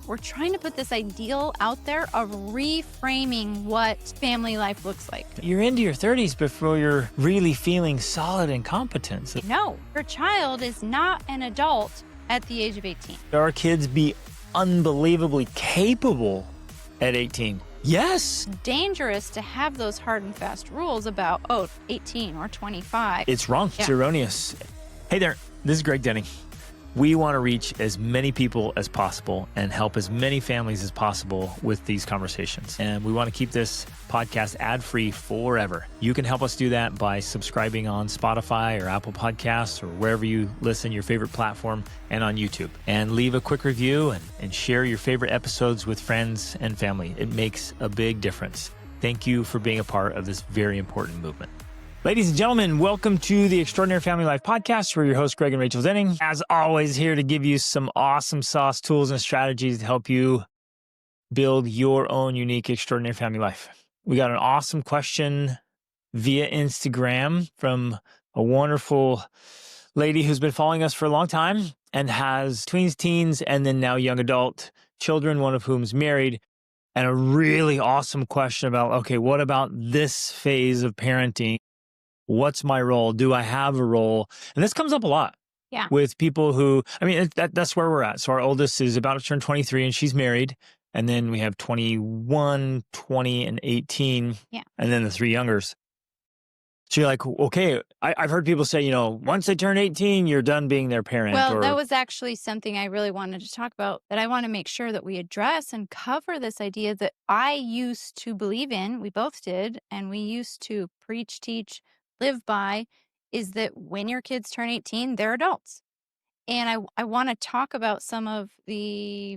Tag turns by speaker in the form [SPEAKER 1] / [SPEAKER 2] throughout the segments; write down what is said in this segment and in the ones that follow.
[SPEAKER 1] we're trying to put this ideal out there of reframing what family life looks like.
[SPEAKER 2] You're into your 30s before you're really feeling solid and competent.
[SPEAKER 1] No, your child is not an adult at the age of 18.
[SPEAKER 2] Our kids be unbelievably capable at 18. Yes.
[SPEAKER 1] It's dangerous to have those hard and fast rules about, 18 or 25.
[SPEAKER 2] It's wrong. It's erroneous. Hey there, this is Greg Denning. We want to reach as many people as possible and help as many families as possible with these conversations. And we want to keep this podcast ad-free forever. You can help us do that by subscribing on Spotify or Apple Podcasts or wherever you listen, your favorite platform, and on YouTube. And leave a quick review and share your favorite episodes with friends and family. It makes a big difference. Thank you for being a part of this very important movement. Ladies and gentlemen, welcome to the Extraordinary Family Life Podcast. We're your hosts, Greg and Rachel Denning. As always, here to give you some awesome sauce, tools, and strategies to help you build your own unique, extraordinary family life. We got an awesome question via Instagram from a wonderful lady who's been following us for a long time and has tweens, teens, and then now young adult children, one of whom's married. And a really awesome question about, okay, what about this phase of parenting? What's my role? Do I have a role? And this comes up a lot with people who, that's where we're at. So our oldest is about to turn 23 and she's married. And then we have 21, 20, and 18. Yeah. And then the three youngers. So you're like, okay, I've heard people say, once they turn 18, you're done being their parent.
[SPEAKER 1] Well, that was actually something I really wanted to talk about, that I want to make sure that we address and cover this idea that I used to believe in, we both did, and we used to preach, teach, live by, is that when your kids turn 18, they're adults. And I want to talk about some of the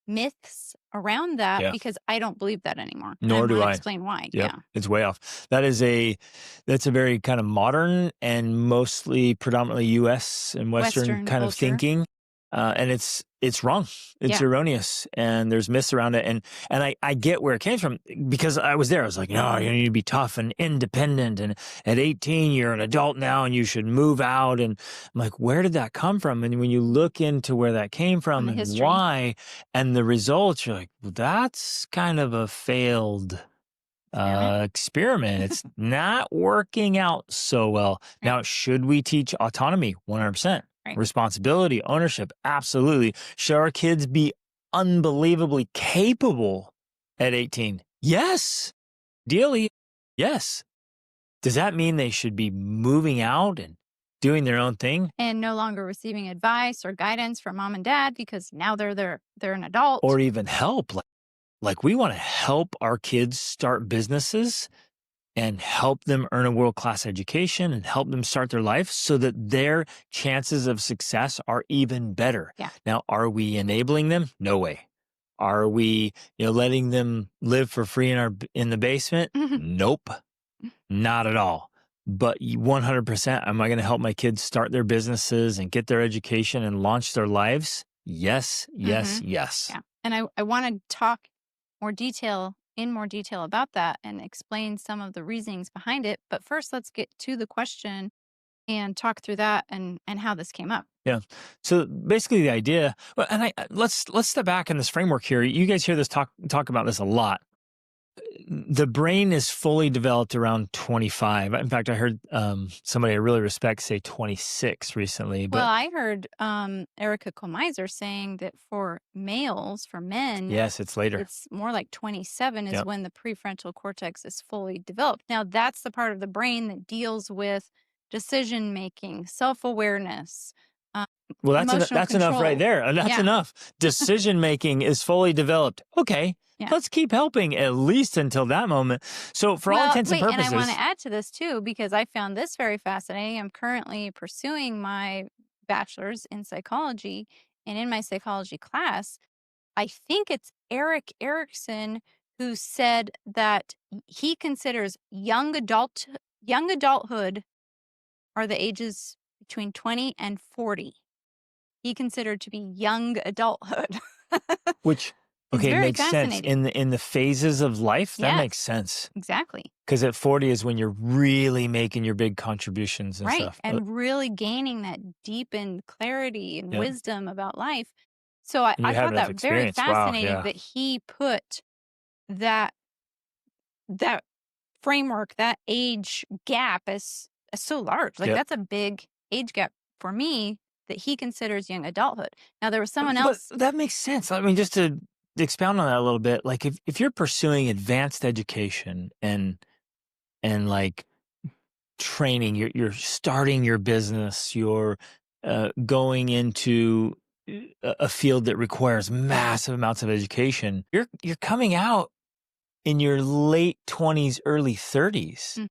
[SPEAKER 1] myths around that because I don't believe that anymore.
[SPEAKER 2] Nor do I.
[SPEAKER 1] Explain why.
[SPEAKER 2] Yep. Yeah. It's way off. That's a very kind of modern and mostly predominantly US and Western kind of thinking. And it's wrong. It's erroneous. And there's myths around it. And I get where it came from because I was there. I was like, no, you need to be tough and independent. And at 18, you're an adult now and you should move out. And I'm like, where did that come from? And when you look into where that came from and history, why, and the results, you're like, well, that's kind of a failed experiment. It's not working out so well. Now, should we teach autonomy? 100%. Right. Responsibility, ownership, absolutely. Should our kids be unbelievably capable at 18? Yes. Ideally, yes. Does that mean they should be moving out and doing their own thing?
[SPEAKER 1] And no longer receiving advice or guidance from mom and dad because now they're an adult.
[SPEAKER 2] Or even help. Like we want to help our kids start businesses and help them earn a world-class education and help them start their life so that their chances of success are even better. Yeah. Now, are we enabling them? No way. Are we, letting them live for free in the basement? Nope. Not at all. But 100%, am I going to help my kids start their businesses and get their education and launch their lives? Yes, yes, yes.
[SPEAKER 1] Yeah. And I want to talk in more detail about that and explain some of the reasonings behind it. But first, let's get to the question and talk through that and how this came up.
[SPEAKER 2] Yeah. So basically the idea, and let's step back in this framework here. You guys hear this talk about this a lot. The brain is fully developed around 25. In fact, I heard somebody I really respect say 26 recently. But,
[SPEAKER 1] well, I heard Erica Kolmeiser saying that for males, for men,
[SPEAKER 2] yes, it's later.
[SPEAKER 1] It's more like 27 is when the prefrontal cortex is fully developed. Now, that's the part of the brain that deals with decision-making, self-awareness.
[SPEAKER 2] Well, that's enough right there. That's enough. Decision-making is fully developed. Okay. Yeah. Let's keep helping at least until that moment. So for all intents and purposes.
[SPEAKER 1] And I want to add to this too, because I found this very fascinating. I'm currently pursuing my bachelor's in psychology. And in my psychology class, I think it's Eric Erickson who said that he considers young adulthood are the ages between 20 and 40. He considered to be young adulthood.
[SPEAKER 2] Which makes sense. In the phases of life, that makes sense.
[SPEAKER 1] Exactly.
[SPEAKER 2] Because at 40 is when you're really making your big contributions and stuff.
[SPEAKER 1] And really gaining that deepened clarity and wisdom about life. So I,
[SPEAKER 2] And
[SPEAKER 1] I
[SPEAKER 2] you have
[SPEAKER 1] found
[SPEAKER 2] enough
[SPEAKER 1] that very
[SPEAKER 2] experience. Wow.
[SPEAKER 1] fascinating
[SPEAKER 2] Yeah.
[SPEAKER 1] that he put that that framework, that age gap as so large. Like
[SPEAKER 2] Yep.
[SPEAKER 1] that's a big age gap for me that he considers young adulthood. Now there was someone
[SPEAKER 2] But
[SPEAKER 1] else.
[SPEAKER 2] that makes sense. I mean, just to expound on that a little bit, like if you're pursuing advanced education and like training, you're starting your business, you're going into a field that requires massive amounts of education. You're coming out in your late 20s, early 30s.
[SPEAKER 1] Mm,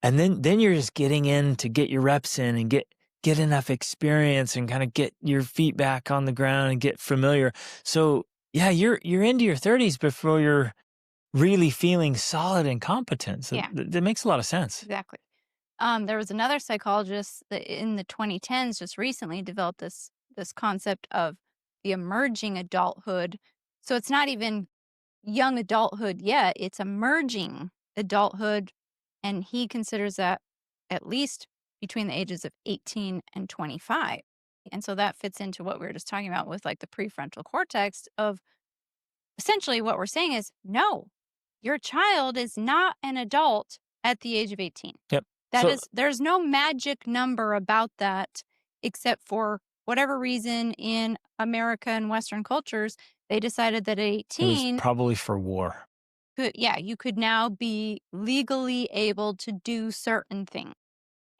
[SPEAKER 2] And then you're just getting in to get your reps in and get enough experience and kind of get your feet back on the ground and get familiar. So yeah, you're into your 30s before you're really feeling solid and competent. So
[SPEAKER 1] yeah,
[SPEAKER 2] that makes a lot of sense.
[SPEAKER 1] exactly. There was another psychologist that in the 2010s just recently developed this concept of the emerging adulthood. So it's not even young adulthood yet, it's emerging adulthood, and he considers that at least between the ages of 18 and 25. And so that fits into what we were just talking about with like the prefrontal cortex of essentially what we're saying is no, your child is not an adult at the age of 18.
[SPEAKER 2] Yep.
[SPEAKER 1] That
[SPEAKER 2] So
[SPEAKER 1] is, there's no magic number about that, except for whatever reason in America and Western cultures, they decided that at
[SPEAKER 2] it was
[SPEAKER 1] 18,
[SPEAKER 2] probably for war.
[SPEAKER 1] yeah, you could now be legally able to do certain things.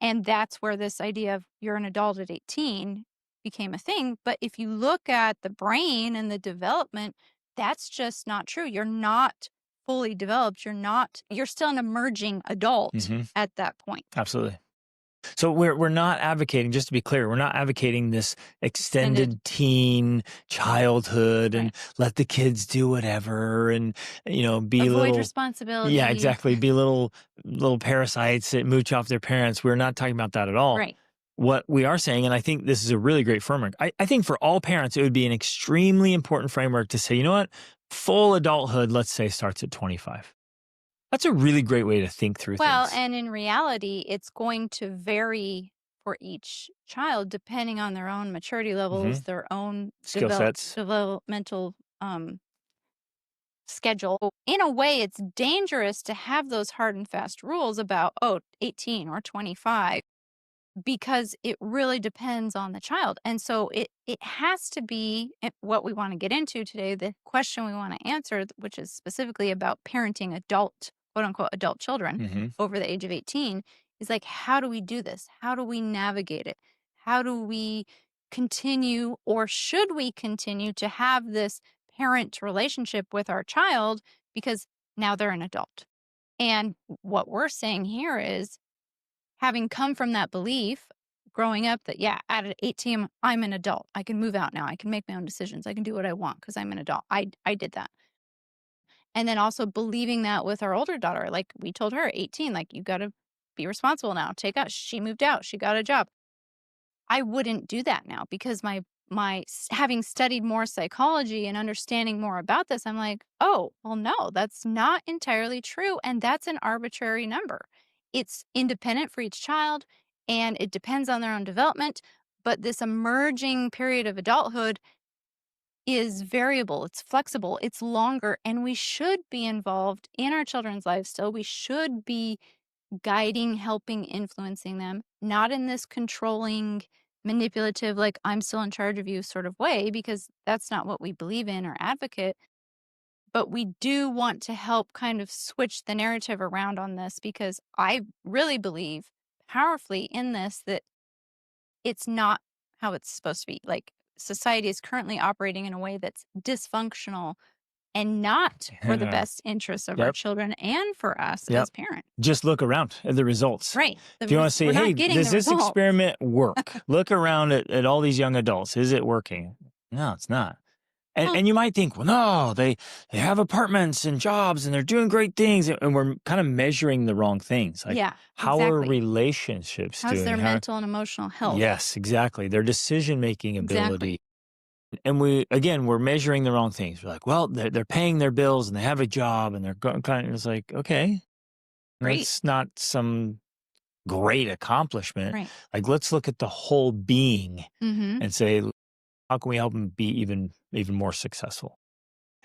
[SPEAKER 1] And that's where this idea of you're an adult at 18 became a thing. But if you look at the brain and the development, that's just not true. You're not fully developed. You're still an emerging adult
[SPEAKER 2] Hmm.
[SPEAKER 1] at that point.
[SPEAKER 2] Absolutely. So we're not advocating, just to be clear, we're not advocating this
[SPEAKER 1] Extended,
[SPEAKER 2] extended teen childhood and
[SPEAKER 1] right.
[SPEAKER 2] let the kids do whatever and be
[SPEAKER 1] Avoid
[SPEAKER 2] little. Yeah,
[SPEAKER 1] responsibility.
[SPEAKER 2] exactly. Be little parasites that mooch off their parents. We're not talking about that at all.
[SPEAKER 1] Right.
[SPEAKER 2] What we are saying, and I think this is a really great framework. I think for all parents, it would be an extremely important framework to say, you know what, full adulthood, let's say, starts at 25. That's a really great way to think through
[SPEAKER 1] Well,
[SPEAKER 2] things.
[SPEAKER 1] and in reality, it's going to vary for each child depending on their own maturity
[SPEAKER 2] Hmm.
[SPEAKER 1] levels, their own
[SPEAKER 2] Skill sets.
[SPEAKER 1] developmental schedule. In a way, it's dangerous to have those hard and fast rules about, oh, 18 or 25, because it really depends on the child. And so it has to be what we want to get into today, the question we want to answer, which is specifically about parenting adult, quote unquote, adult children
[SPEAKER 2] Hmm.
[SPEAKER 1] over the age of 18, is like, how do we do this? How do we navigate it? How do we continue, or should we continue to have this parent relationship with our child because now they're an adult? And what we're saying here is, having come from that belief growing up that, yeah, at 18, I'm an adult. I can move out now. I can make my own decisions. I can do what I want because I'm an adult. I did that. And then also believing that with our older daughter, like we told her at 18, like, you got to be responsible now. Take us. She moved out. She got a job. I wouldn't do that now because having studied more psychology and understanding more about this, I'm like, oh, well, no, that's not entirely true. And that's an arbitrary number. It's independent for each child and it depends on their own development. But this emerging period of adulthood is variable, it's flexible, it's longer, and we should be involved in our children's lives still. We should be guiding, helping, influencing them, not in this controlling, manipulative, like I'm still in charge of you sort of way, because that's not what we believe in or advocate. But we do want to help kind of switch the narrative around on this because I really believe powerfully in this that it's not how it's supposed to be. Like society is currently operating in a way that's dysfunctional and not for the best interests of our
[SPEAKER 2] Yep.
[SPEAKER 1] children and for us
[SPEAKER 2] Yep.
[SPEAKER 1] as parents.
[SPEAKER 2] Just look around at the results.
[SPEAKER 1] Right.
[SPEAKER 2] If you want to say,
[SPEAKER 1] We're
[SPEAKER 2] hey,
[SPEAKER 1] not getting
[SPEAKER 2] does
[SPEAKER 1] the
[SPEAKER 2] this
[SPEAKER 1] results.
[SPEAKER 2] experiment work? Look around at all these young adults. Is it working? No, it's not. And,
[SPEAKER 1] Well,
[SPEAKER 2] and you might think, well, no, they have apartments and jobs and they're doing great things. And we're kind of measuring the wrong things. Like,
[SPEAKER 1] yeah,
[SPEAKER 2] how are
[SPEAKER 1] exactly.
[SPEAKER 2] relationships
[SPEAKER 1] How's their
[SPEAKER 2] doing?
[SPEAKER 1] mental and emotional health?
[SPEAKER 2] Yes, exactly. Their decision-making
[SPEAKER 1] Exactly.
[SPEAKER 2] ability. And we're measuring the wrong things. We're like, well, they're paying their bills and they have a job and they're going kind of, it's like, okay,
[SPEAKER 1] Great.
[SPEAKER 2] that's not some great accomplishment.
[SPEAKER 1] Right.
[SPEAKER 2] Like, let's look at the whole being
[SPEAKER 1] Mm-hmm.
[SPEAKER 2] and say, How can we help them be even more successful?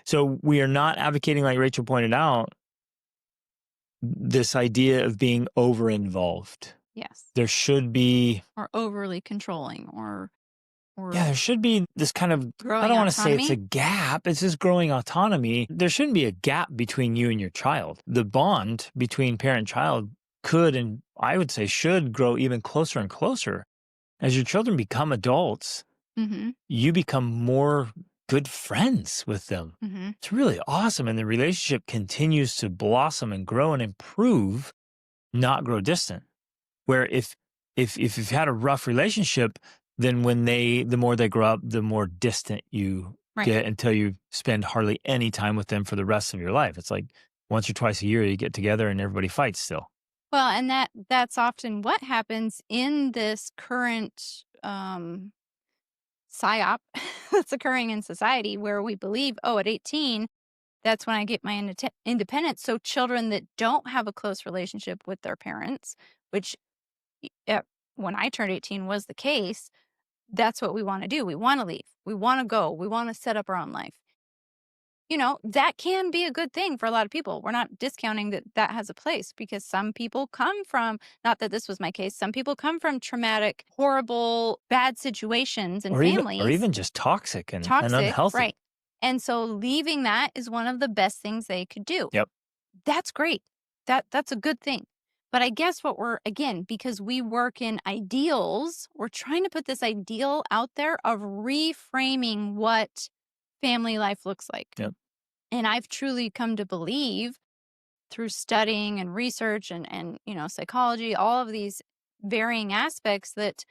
[SPEAKER 2] So we are not advocating, like Rachel pointed out, this idea of being over involved.
[SPEAKER 1] Yes.
[SPEAKER 2] There should be,
[SPEAKER 1] Or overly controlling
[SPEAKER 2] yeah,
[SPEAKER 1] or
[SPEAKER 2] there should be this kind of, I
[SPEAKER 1] growing
[SPEAKER 2] don't want to say it's a
[SPEAKER 1] autonomy.
[SPEAKER 2] gap, it's just growing autonomy. There shouldn't be a gap between you and your child. The bond between parent and child could, and I would say should, grow even closer and closer. As your children become adults,
[SPEAKER 1] Mhm.
[SPEAKER 2] you become more good friends with them.
[SPEAKER 1] Mhm.
[SPEAKER 2] It's really awesome. And the relationship continues to blossom and grow and improve, not grow distant. Where if you've had a rough relationship, then the more they grow up, the more distant you
[SPEAKER 1] Right.
[SPEAKER 2] get until you spend hardly any time with them for the rest of your life. It's like once or twice a year you get together and everybody fights still.
[SPEAKER 1] Well, and that's often what happens in this current psyop that's occurring in society where we believe, oh, at 18, that's when I get my independence. So children that don't have a close relationship with their parents, which when I turned 18 was the case, that's what we want to do. We want to leave. We want to go. We want to set up our own life. That can be a good thing for a lot of people. We're not discounting that that has a place because some people come from, not that this was my case, some people come from traumatic, horrible, bad situations and
[SPEAKER 2] Or
[SPEAKER 1] families,
[SPEAKER 2] even just toxic and
[SPEAKER 1] toxic,
[SPEAKER 2] unhealthy.
[SPEAKER 1] right? And so leaving that is one of the best things they could do.
[SPEAKER 2] Yep.
[SPEAKER 1] That's great. That's a good thing. But I guess what we're again, because we work in ideals, we're trying to put this ideal out there of reframing what family life looks like.
[SPEAKER 2] Yep.
[SPEAKER 1] And I've truly come to believe through studying and research and psychology, all of these varying aspects that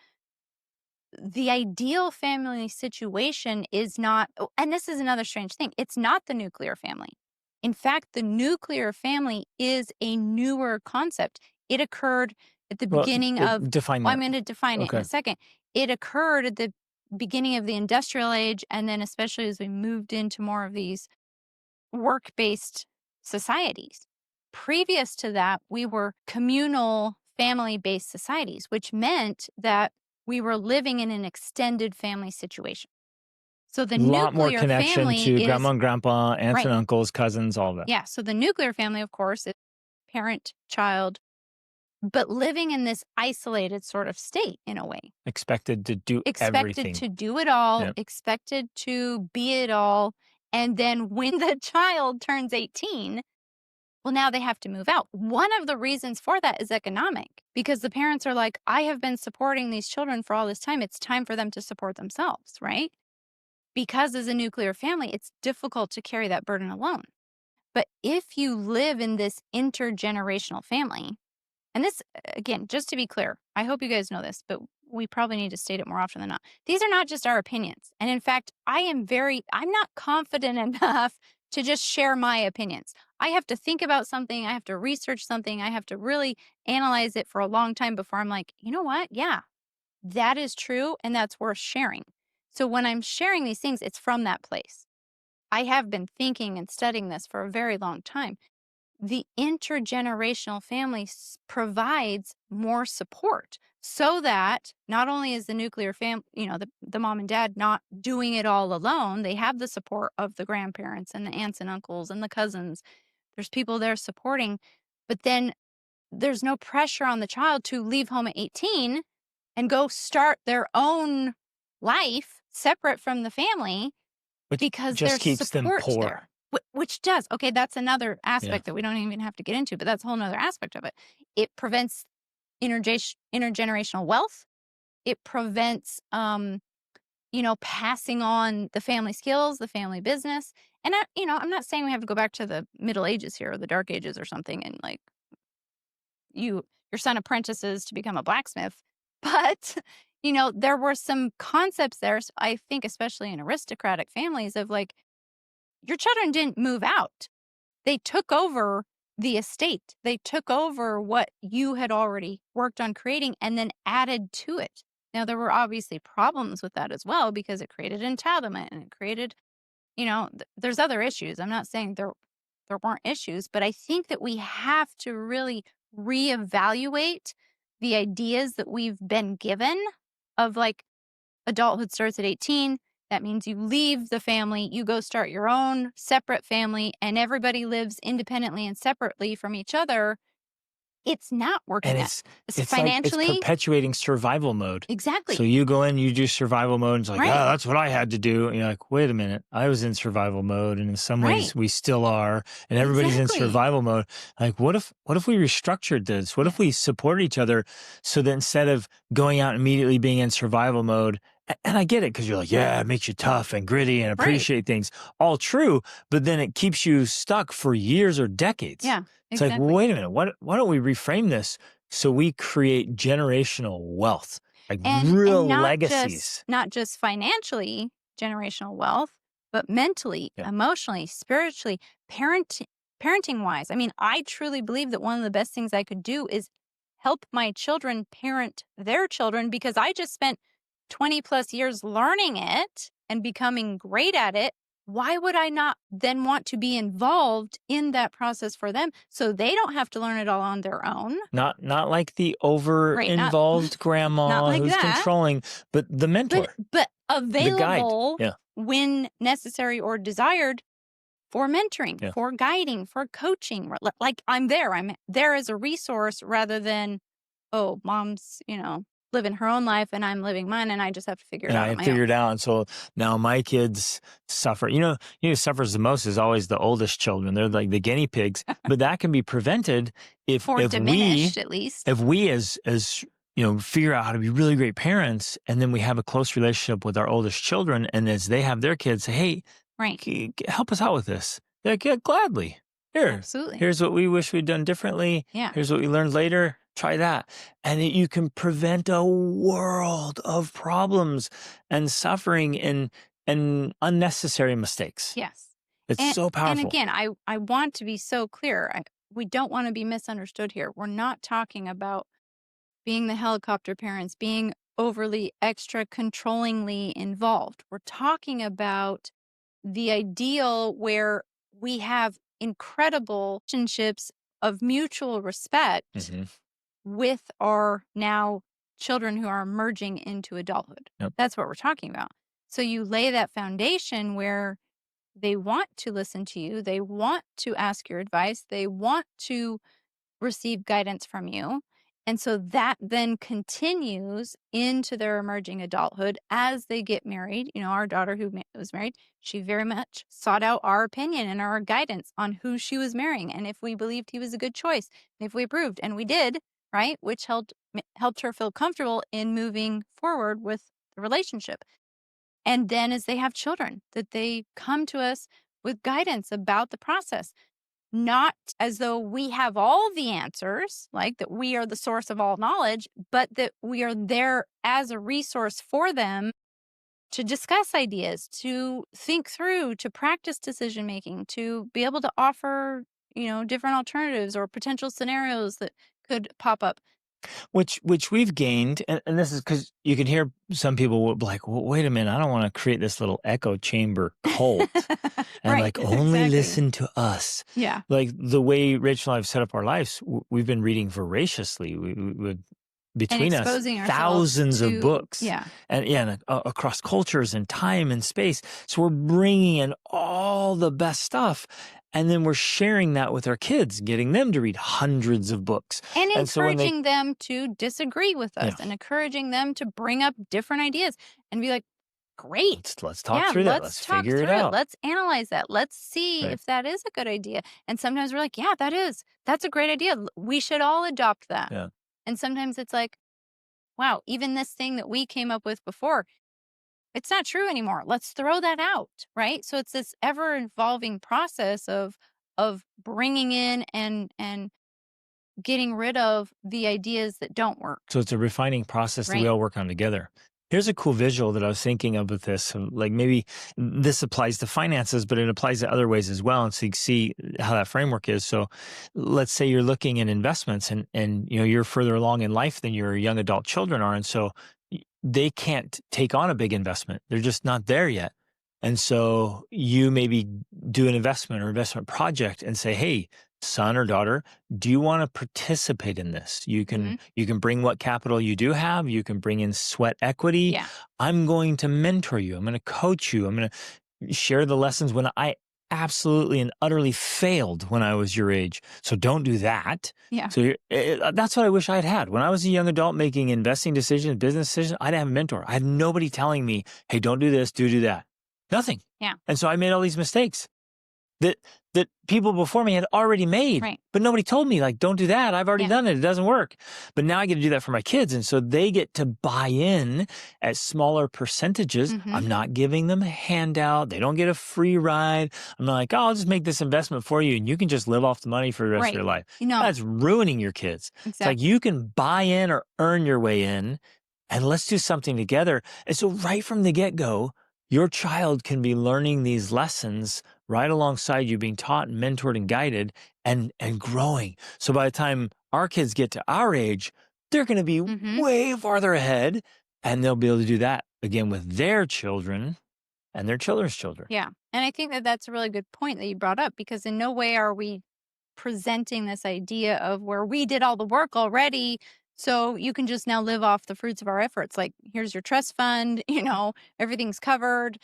[SPEAKER 1] the ideal family situation is not, oh, and this is another strange thing, it's not the nuclear family. In fact, the nuclear family is a newer concept. It occurred at the
[SPEAKER 2] Well,
[SPEAKER 1] beginning of,
[SPEAKER 2] define
[SPEAKER 1] well, I'm
[SPEAKER 2] that.
[SPEAKER 1] going to define it in
[SPEAKER 2] Okay.
[SPEAKER 1] a second. It occurred at the beginning of the industrial age, and then especially as we moved into more of these work based societies. Previous to that, we were communal, family based societies, which meant that we were living in an extended family situation. So the
[SPEAKER 2] Lot more
[SPEAKER 1] nuclear
[SPEAKER 2] connection
[SPEAKER 1] family
[SPEAKER 2] to grandma
[SPEAKER 1] is
[SPEAKER 2] and grandpa, aunts
[SPEAKER 1] right.
[SPEAKER 2] and uncles, cousins, all of that.
[SPEAKER 1] Yeah. So the nuclear family, of course, is parent, child, but living in this isolated sort of state in a way.
[SPEAKER 2] Expected to do
[SPEAKER 1] Expected
[SPEAKER 2] everything.
[SPEAKER 1] to do it all,
[SPEAKER 2] Yeah.
[SPEAKER 1] expected to be it all. And then when the child turns 18, well, now they have to move out. One of the reasons for that is economic because the parents are like, I have been supporting these children for all this time. It's time for them to support themselves, right? Because as a nuclear family, it's difficult to carry that burden alone. But if you live in this intergenerational family, and this, again, just to be clear, I hope you guys know this, but we probably need to state it more often than not. These are not just our opinions. And in fact, I'm not confident enough to just share my opinions. I have to think about something. I have to research something. I have to really analyze it for a long time before I'm like, you know what? Yeah, that is true. And that's worth sharing. So when I'm sharing these things, it's from that place. I have been thinking and studying this for a very long time. The intergenerational family provides more support so that not only is the nuclear family, the mom and dad not doing it all alone, they have the support of the grandparents and the aunts and uncles and the cousins. There's people there supporting, but then there's no pressure on the child to leave home at 18 and go start their own life separate from the family
[SPEAKER 2] Which
[SPEAKER 1] because
[SPEAKER 2] just
[SPEAKER 1] there's
[SPEAKER 2] keeps them
[SPEAKER 1] support
[SPEAKER 2] poor.
[SPEAKER 1] there, which does. Okay, that's another
[SPEAKER 2] Yeah.
[SPEAKER 1] aspect that we don't even have to get into, but that's a whole nother aspect of it. It prevents intergenerational wealth. It prevents, passing on the family skills, the family business. And I'm not saying we have to go back to the Middle Ages here or the Dark Ages or something, and like your son apprentices to become a blacksmith, but there were some concepts there. I think, especially in aristocratic families, of like your children didn't move out. They took over the estate. They took over what you had already worked on creating and then added to it. Now, there were obviously problems with that as well because it created entitlement and it created, there's other issues. I'm not saying there weren't issues, but I think that we have to really reevaluate the ideas that we've been given of like adulthood starts at 18. That means you leave the family, you go start your own separate family, and everybody lives independently and separately from each other. It's not
[SPEAKER 2] And
[SPEAKER 1] working out.
[SPEAKER 2] it's like it's
[SPEAKER 1] Financially,
[SPEAKER 2] perpetuating survival mode. So
[SPEAKER 1] exactly.
[SPEAKER 2] you go in, you do survival mode, and it's like,
[SPEAKER 1] Right.
[SPEAKER 2] oh, that's what I had to do. And you're like, wait a minute, I was in survival mode, and in some
[SPEAKER 1] Right.
[SPEAKER 2] ways we still are, and everybody's in
[SPEAKER 1] Exactly.
[SPEAKER 2] survival mode. Like, what if we restructured this? What if we
[SPEAKER 1] Yes.
[SPEAKER 2] support each other so that instead of going out and immediately being in survival mode, and I get it because you're like, yeah, it makes you tough and gritty and
[SPEAKER 1] Right.
[SPEAKER 2] appreciate things, all true, but then it keeps you stuck for years or decades.
[SPEAKER 1] Yeah.
[SPEAKER 2] It's like, well,
[SPEAKER 1] Exactly.
[SPEAKER 2] wait a minute, why don't we reframe this so we create generational wealth, like
[SPEAKER 1] And
[SPEAKER 2] real
[SPEAKER 1] not
[SPEAKER 2] legacies?
[SPEAKER 1] just financially generational wealth, but mentally,
[SPEAKER 2] Yeah.
[SPEAKER 1] emotionally, spiritually, parent parenting wise. I mean, I truly believe that one of the best things I could do is help my children parent their children, because I just spent 20 plus years learning it and becoming great at it. Why would I not then want to be involved in that process for them so they don't have to learn it all on their own?
[SPEAKER 2] Not like the over
[SPEAKER 1] Right.
[SPEAKER 2] involved
[SPEAKER 1] Not
[SPEAKER 2] grandma
[SPEAKER 1] like
[SPEAKER 2] who's
[SPEAKER 1] that.
[SPEAKER 2] controlling, but the mentor,
[SPEAKER 1] But
[SPEAKER 2] the guide.
[SPEAKER 1] available
[SPEAKER 2] Yeah.
[SPEAKER 1] when necessary or desired for mentoring,
[SPEAKER 2] Yeah.
[SPEAKER 1] for guiding, for coaching. Like I'm there. I'm there as a resource rather than, oh, mom's, living her own life and I'm living mine and I just have to figure it
[SPEAKER 2] And
[SPEAKER 1] out
[SPEAKER 2] I
[SPEAKER 1] on
[SPEAKER 2] had
[SPEAKER 1] my own.
[SPEAKER 2] figured out. And so now my kids suffer. Who suffers the most is always the oldest children. They're like the guinea pigs, but that can be prevented if
[SPEAKER 1] Or
[SPEAKER 2] if we
[SPEAKER 1] diminished at least.
[SPEAKER 2] if we as figure out how to be really great parents, and then we have a close relationship with our oldest children, and as they have their kids, say, hey,
[SPEAKER 1] Right.
[SPEAKER 2] help us out with this. They're like, yeah, gladly.
[SPEAKER 1] Absolutely.
[SPEAKER 2] Here's what we wish we'd done differently.
[SPEAKER 1] Yeah.
[SPEAKER 2] Here's what we learned later. Try that. And you can prevent a world of problems and suffering and unnecessary mistakes.
[SPEAKER 1] Yes.
[SPEAKER 2] It's
[SPEAKER 1] And
[SPEAKER 2] so
[SPEAKER 1] and
[SPEAKER 2] powerful.
[SPEAKER 1] again, I want to be so clear. We don't want to be misunderstood here. We're not talking about being the helicopter parents, being overly extra controllingly involved. We're talking about the ideal where we have incredible relationships of mutual respect
[SPEAKER 2] Hmm.
[SPEAKER 1] with our now children who are merging into adulthood.
[SPEAKER 2] Yep.
[SPEAKER 1] That's what we're talking about. So you lay that foundation where they want to listen to you, they want to ask your advice, they want to receive guidance from you. And so that then continues into their emerging adulthood as they get married. Our daughter who was married, she very much sought out our opinion and our guidance on who she was marrying and if we believed he was a good choice, and if we approved. And we did, right? Which helped her feel comfortable in moving forward with the relationship. And then as they have children, that they come to us with guidance about the process, not as though we have all the answers, like that we are the source of all knowledge, but that we are there as a resource for them to discuss ideas, to think through, to practice decision making, to be able to offer, different alternatives or potential scenarios that could pop up.
[SPEAKER 2] Which we've gained, and this is because you can hear some people will be like, well, wait a minute, I don't want to create this little echo chamber cult and
[SPEAKER 1] Right,
[SPEAKER 2] like only
[SPEAKER 1] exactly.
[SPEAKER 2] listen to us.
[SPEAKER 1] Yeah.
[SPEAKER 2] Like the way Rachel and I have set up our lives, we've been reading voraciously. We
[SPEAKER 1] And
[SPEAKER 2] between us,
[SPEAKER 1] exposing ourselves
[SPEAKER 2] thousands of
[SPEAKER 1] to,
[SPEAKER 2] books,
[SPEAKER 1] yeah.
[SPEAKER 2] and across cultures and time and space. So we're bringing in all the best stuff, and then we're sharing that with our kids, getting them to read hundreds of books.
[SPEAKER 1] And
[SPEAKER 2] And so when they,
[SPEAKER 1] encouraging them to disagree with us
[SPEAKER 2] yeah,
[SPEAKER 1] and encouraging them to bring up different ideas and be like, great.
[SPEAKER 2] let's talk
[SPEAKER 1] Yeah,
[SPEAKER 2] through that.
[SPEAKER 1] let's
[SPEAKER 2] Let's
[SPEAKER 1] talk
[SPEAKER 2] figure it
[SPEAKER 1] through it.
[SPEAKER 2] out.
[SPEAKER 1] Let's analyze that. Let's see
[SPEAKER 2] Right.
[SPEAKER 1] if that is a good idea. And sometimes we're like, yeah, that's a great idea. We should all adopt that.
[SPEAKER 2] Yeah.
[SPEAKER 1] And sometimes it's like, wow, even this thing that we came up with before, it's not true anymore. Let's throw that out, right? So it's this ever evolving process of bringing in and getting rid of the ideas that don't work.
[SPEAKER 2] So it's a refining process that we
[SPEAKER 1] Right.
[SPEAKER 2] all work on together. Here's a cool visual that I was thinking of with this. Like maybe this applies to finances, but it applies to other ways as well. And so you can see how that framework is. So let's say you're looking at investments and you're further along in life than your young adult children are. And so they can't take on a big investment. They're just not there yet. And so you maybe do an investment or investment project and say, hey, son or daughter, do you want to participate in this?
[SPEAKER 1] Mhm.
[SPEAKER 2] You can bring what capital you do have, you can bring in sweat equity.
[SPEAKER 1] Yeah.
[SPEAKER 2] I'm going to mentor you. I'm going to coach you. I'm going to share the lessons when I absolutely and utterly failed when I was your age. So don't do that.
[SPEAKER 1] Yeah.
[SPEAKER 2] So that's what I wish I had had. When I was a young adult making investing decisions, business decisions, I didn't have a mentor. I had nobody telling me, hey, don't do this, do that. Nothing.
[SPEAKER 1] Yeah.
[SPEAKER 2] And so I made all these mistakes that people before me had already made,
[SPEAKER 1] Right.
[SPEAKER 2] but nobody told me, like, don't do that. I've already
[SPEAKER 1] Yeah.
[SPEAKER 2] done it. It doesn't work. But now I get to do that for my kids. And so they get to buy in at smaller percentages.
[SPEAKER 1] Mhm.
[SPEAKER 2] I'm not giving them a handout. They don't get a free ride. I'm not like, oh, I'll just make this investment for you and you can just live off the money for the rest of
[SPEAKER 1] Right.
[SPEAKER 2] your life.
[SPEAKER 1] You know,
[SPEAKER 2] That's ruining your kids. It's like
[SPEAKER 1] exactly.
[SPEAKER 2] you can buy in or earn your way in and let's do something together. And so right from the get-go, your child can be learning these lessons right alongside you, being taught and mentored and guided and growing. So by the time our kids get to our age, they're going to be
[SPEAKER 1] Mhm.
[SPEAKER 2] way farther ahead and they'll be able to do that again with their children and their children's children.
[SPEAKER 1] Yeah. And I think that that's a really good point that you brought up, because in no way are we presenting this idea of where we did all the work already. So you can just now live off the fruits of our efforts. Like, here's your trust fund, everything's covered.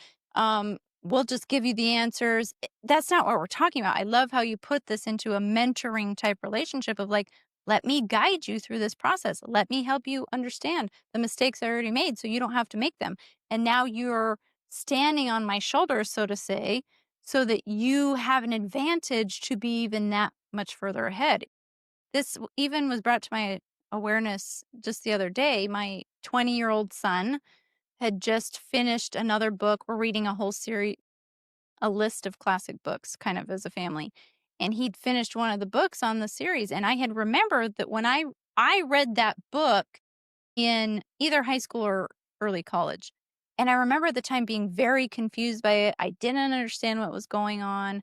[SPEAKER 1] We'll just give you the answers. That's not what we're talking about. I love how you put this into a mentoring type relationship of like, let me guide you through this process. Let me help you understand the mistakes I already made so you don't have to make them. And now you're standing on my shoulders, so to say, so that you have an advantage to be even that much further ahead. Even was brought to my awareness just the other day. My 20-year-old son had just finished another book. We're reading a whole series, a list of classic books, kind of as a family. And he'd finished one of the books on the series. And I had remembered that when I read that book in either high school or early college. And I remember at the time being very confused by it. I didn't understand what was going on.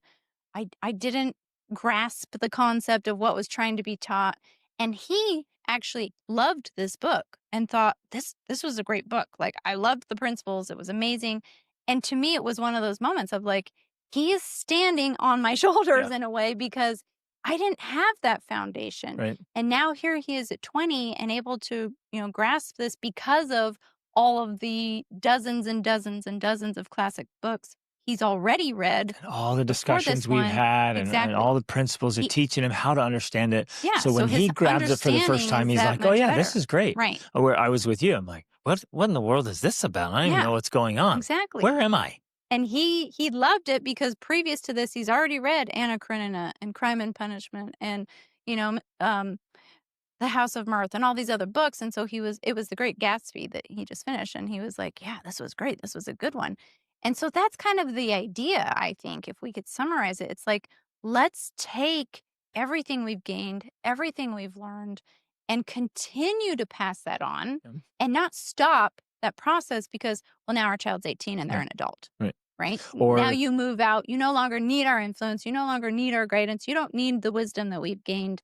[SPEAKER 1] I didn't grasp the concept of what was trying to be taught. And he actually loved this book and thought this was a great book. Like, I loved the principles. It was amazing. And to me, it was one of those moments of like, he is standing on my shoulders
[SPEAKER 2] Yeah.
[SPEAKER 1] in a way, because I didn't have that foundation.
[SPEAKER 2] Right.
[SPEAKER 1] And now here he is at 20 and able to, grasp this because of all of the dozens and dozens and dozens of classic books he's already read
[SPEAKER 2] And all the
[SPEAKER 1] before
[SPEAKER 2] discussions
[SPEAKER 1] this
[SPEAKER 2] we've
[SPEAKER 1] one.
[SPEAKER 2] had and
[SPEAKER 1] Exactly.
[SPEAKER 2] all the principles are
[SPEAKER 1] He
[SPEAKER 2] teaching him how to understand it.
[SPEAKER 1] Yeah,
[SPEAKER 2] So
[SPEAKER 1] so
[SPEAKER 2] when
[SPEAKER 1] his
[SPEAKER 2] he grabs it for the first
[SPEAKER 1] understanding
[SPEAKER 2] time,
[SPEAKER 1] is
[SPEAKER 2] he's
[SPEAKER 1] that
[SPEAKER 2] like, oh,
[SPEAKER 1] much
[SPEAKER 2] yeah, this
[SPEAKER 1] better.
[SPEAKER 2] is great.
[SPEAKER 1] Right.
[SPEAKER 2] Or where I was with you, I'm like, what in the world is this about? I don't even
[SPEAKER 1] Yeah,
[SPEAKER 2] know what's going on.
[SPEAKER 1] exactly.
[SPEAKER 2] Where am I?
[SPEAKER 1] And he loved it because previous to this, he's already read Anna Karenina and Crime and Punishment and, you know, The House of Mirth and all these other books. And so it was The Great Gatsby that he just finished. And he was like, yeah, this was great. This was a good one. And so that's kind of the idea, I think, if we could summarize it. It's like, let's take everything we've gained, everything we've learned, and continue to pass that on
[SPEAKER 2] Yeah.
[SPEAKER 1] and not stop that process because, well, now our child's 18 and they're
[SPEAKER 2] Right.
[SPEAKER 1] an adult.
[SPEAKER 2] Right.
[SPEAKER 1] Right. Now
[SPEAKER 2] Or
[SPEAKER 1] you move out. You no longer need our influence. You no longer need our guidance. You don't need the wisdom that we've gained.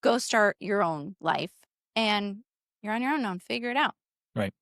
[SPEAKER 1] Go start your own life and you're on your own now. Figure it out.
[SPEAKER 2] right.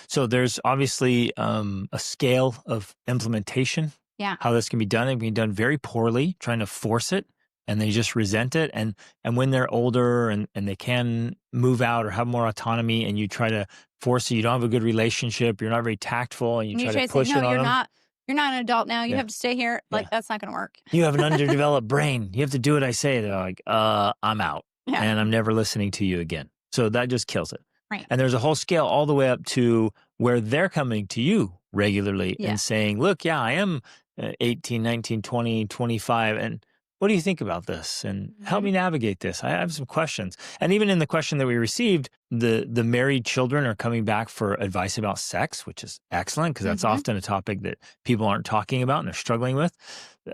[SPEAKER 2] So there's obviously a scale of implementation,
[SPEAKER 1] Yeah.
[SPEAKER 2] how this can be done. It can be done very poorly, trying to force it, and they just resent it. And when they're older and they can move out or have more autonomy, and you try to force it, you don't have a good relationship, you're not very tactful, and you
[SPEAKER 1] And you
[SPEAKER 2] try
[SPEAKER 1] try
[SPEAKER 2] to
[SPEAKER 1] to say,
[SPEAKER 2] push
[SPEAKER 1] no,
[SPEAKER 2] it on them.
[SPEAKER 1] you're not an adult now. You
[SPEAKER 2] Yeah,
[SPEAKER 1] have to stay here.
[SPEAKER 2] yeah.
[SPEAKER 1] Like, that's not going to work.
[SPEAKER 2] You have an underdeveloped brain. You have to do what I say. They're like, I'm out,
[SPEAKER 1] Yeah.
[SPEAKER 2] and I'm never listening to you again. So that just kills it.
[SPEAKER 1] Right.
[SPEAKER 2] And there's a whole scale all the way up to where they're coming to you regularly
[SPEAKER 1] Yeah.
[SPEAKER 2] and saying, look, yeah, I am 18, 19, 20, 25. And what do you think about this? And help
[SPEAKER 1] Mhm.
[SPEAKER 2] me navigate this. I have some questions. And even in the question that we received, the married children are coming back for advice about sex, which is excellent because that's
[SPEAKER 1] Mhm.
[SPEAKER 2] often a topic that people aren't talking about and they're struggling with.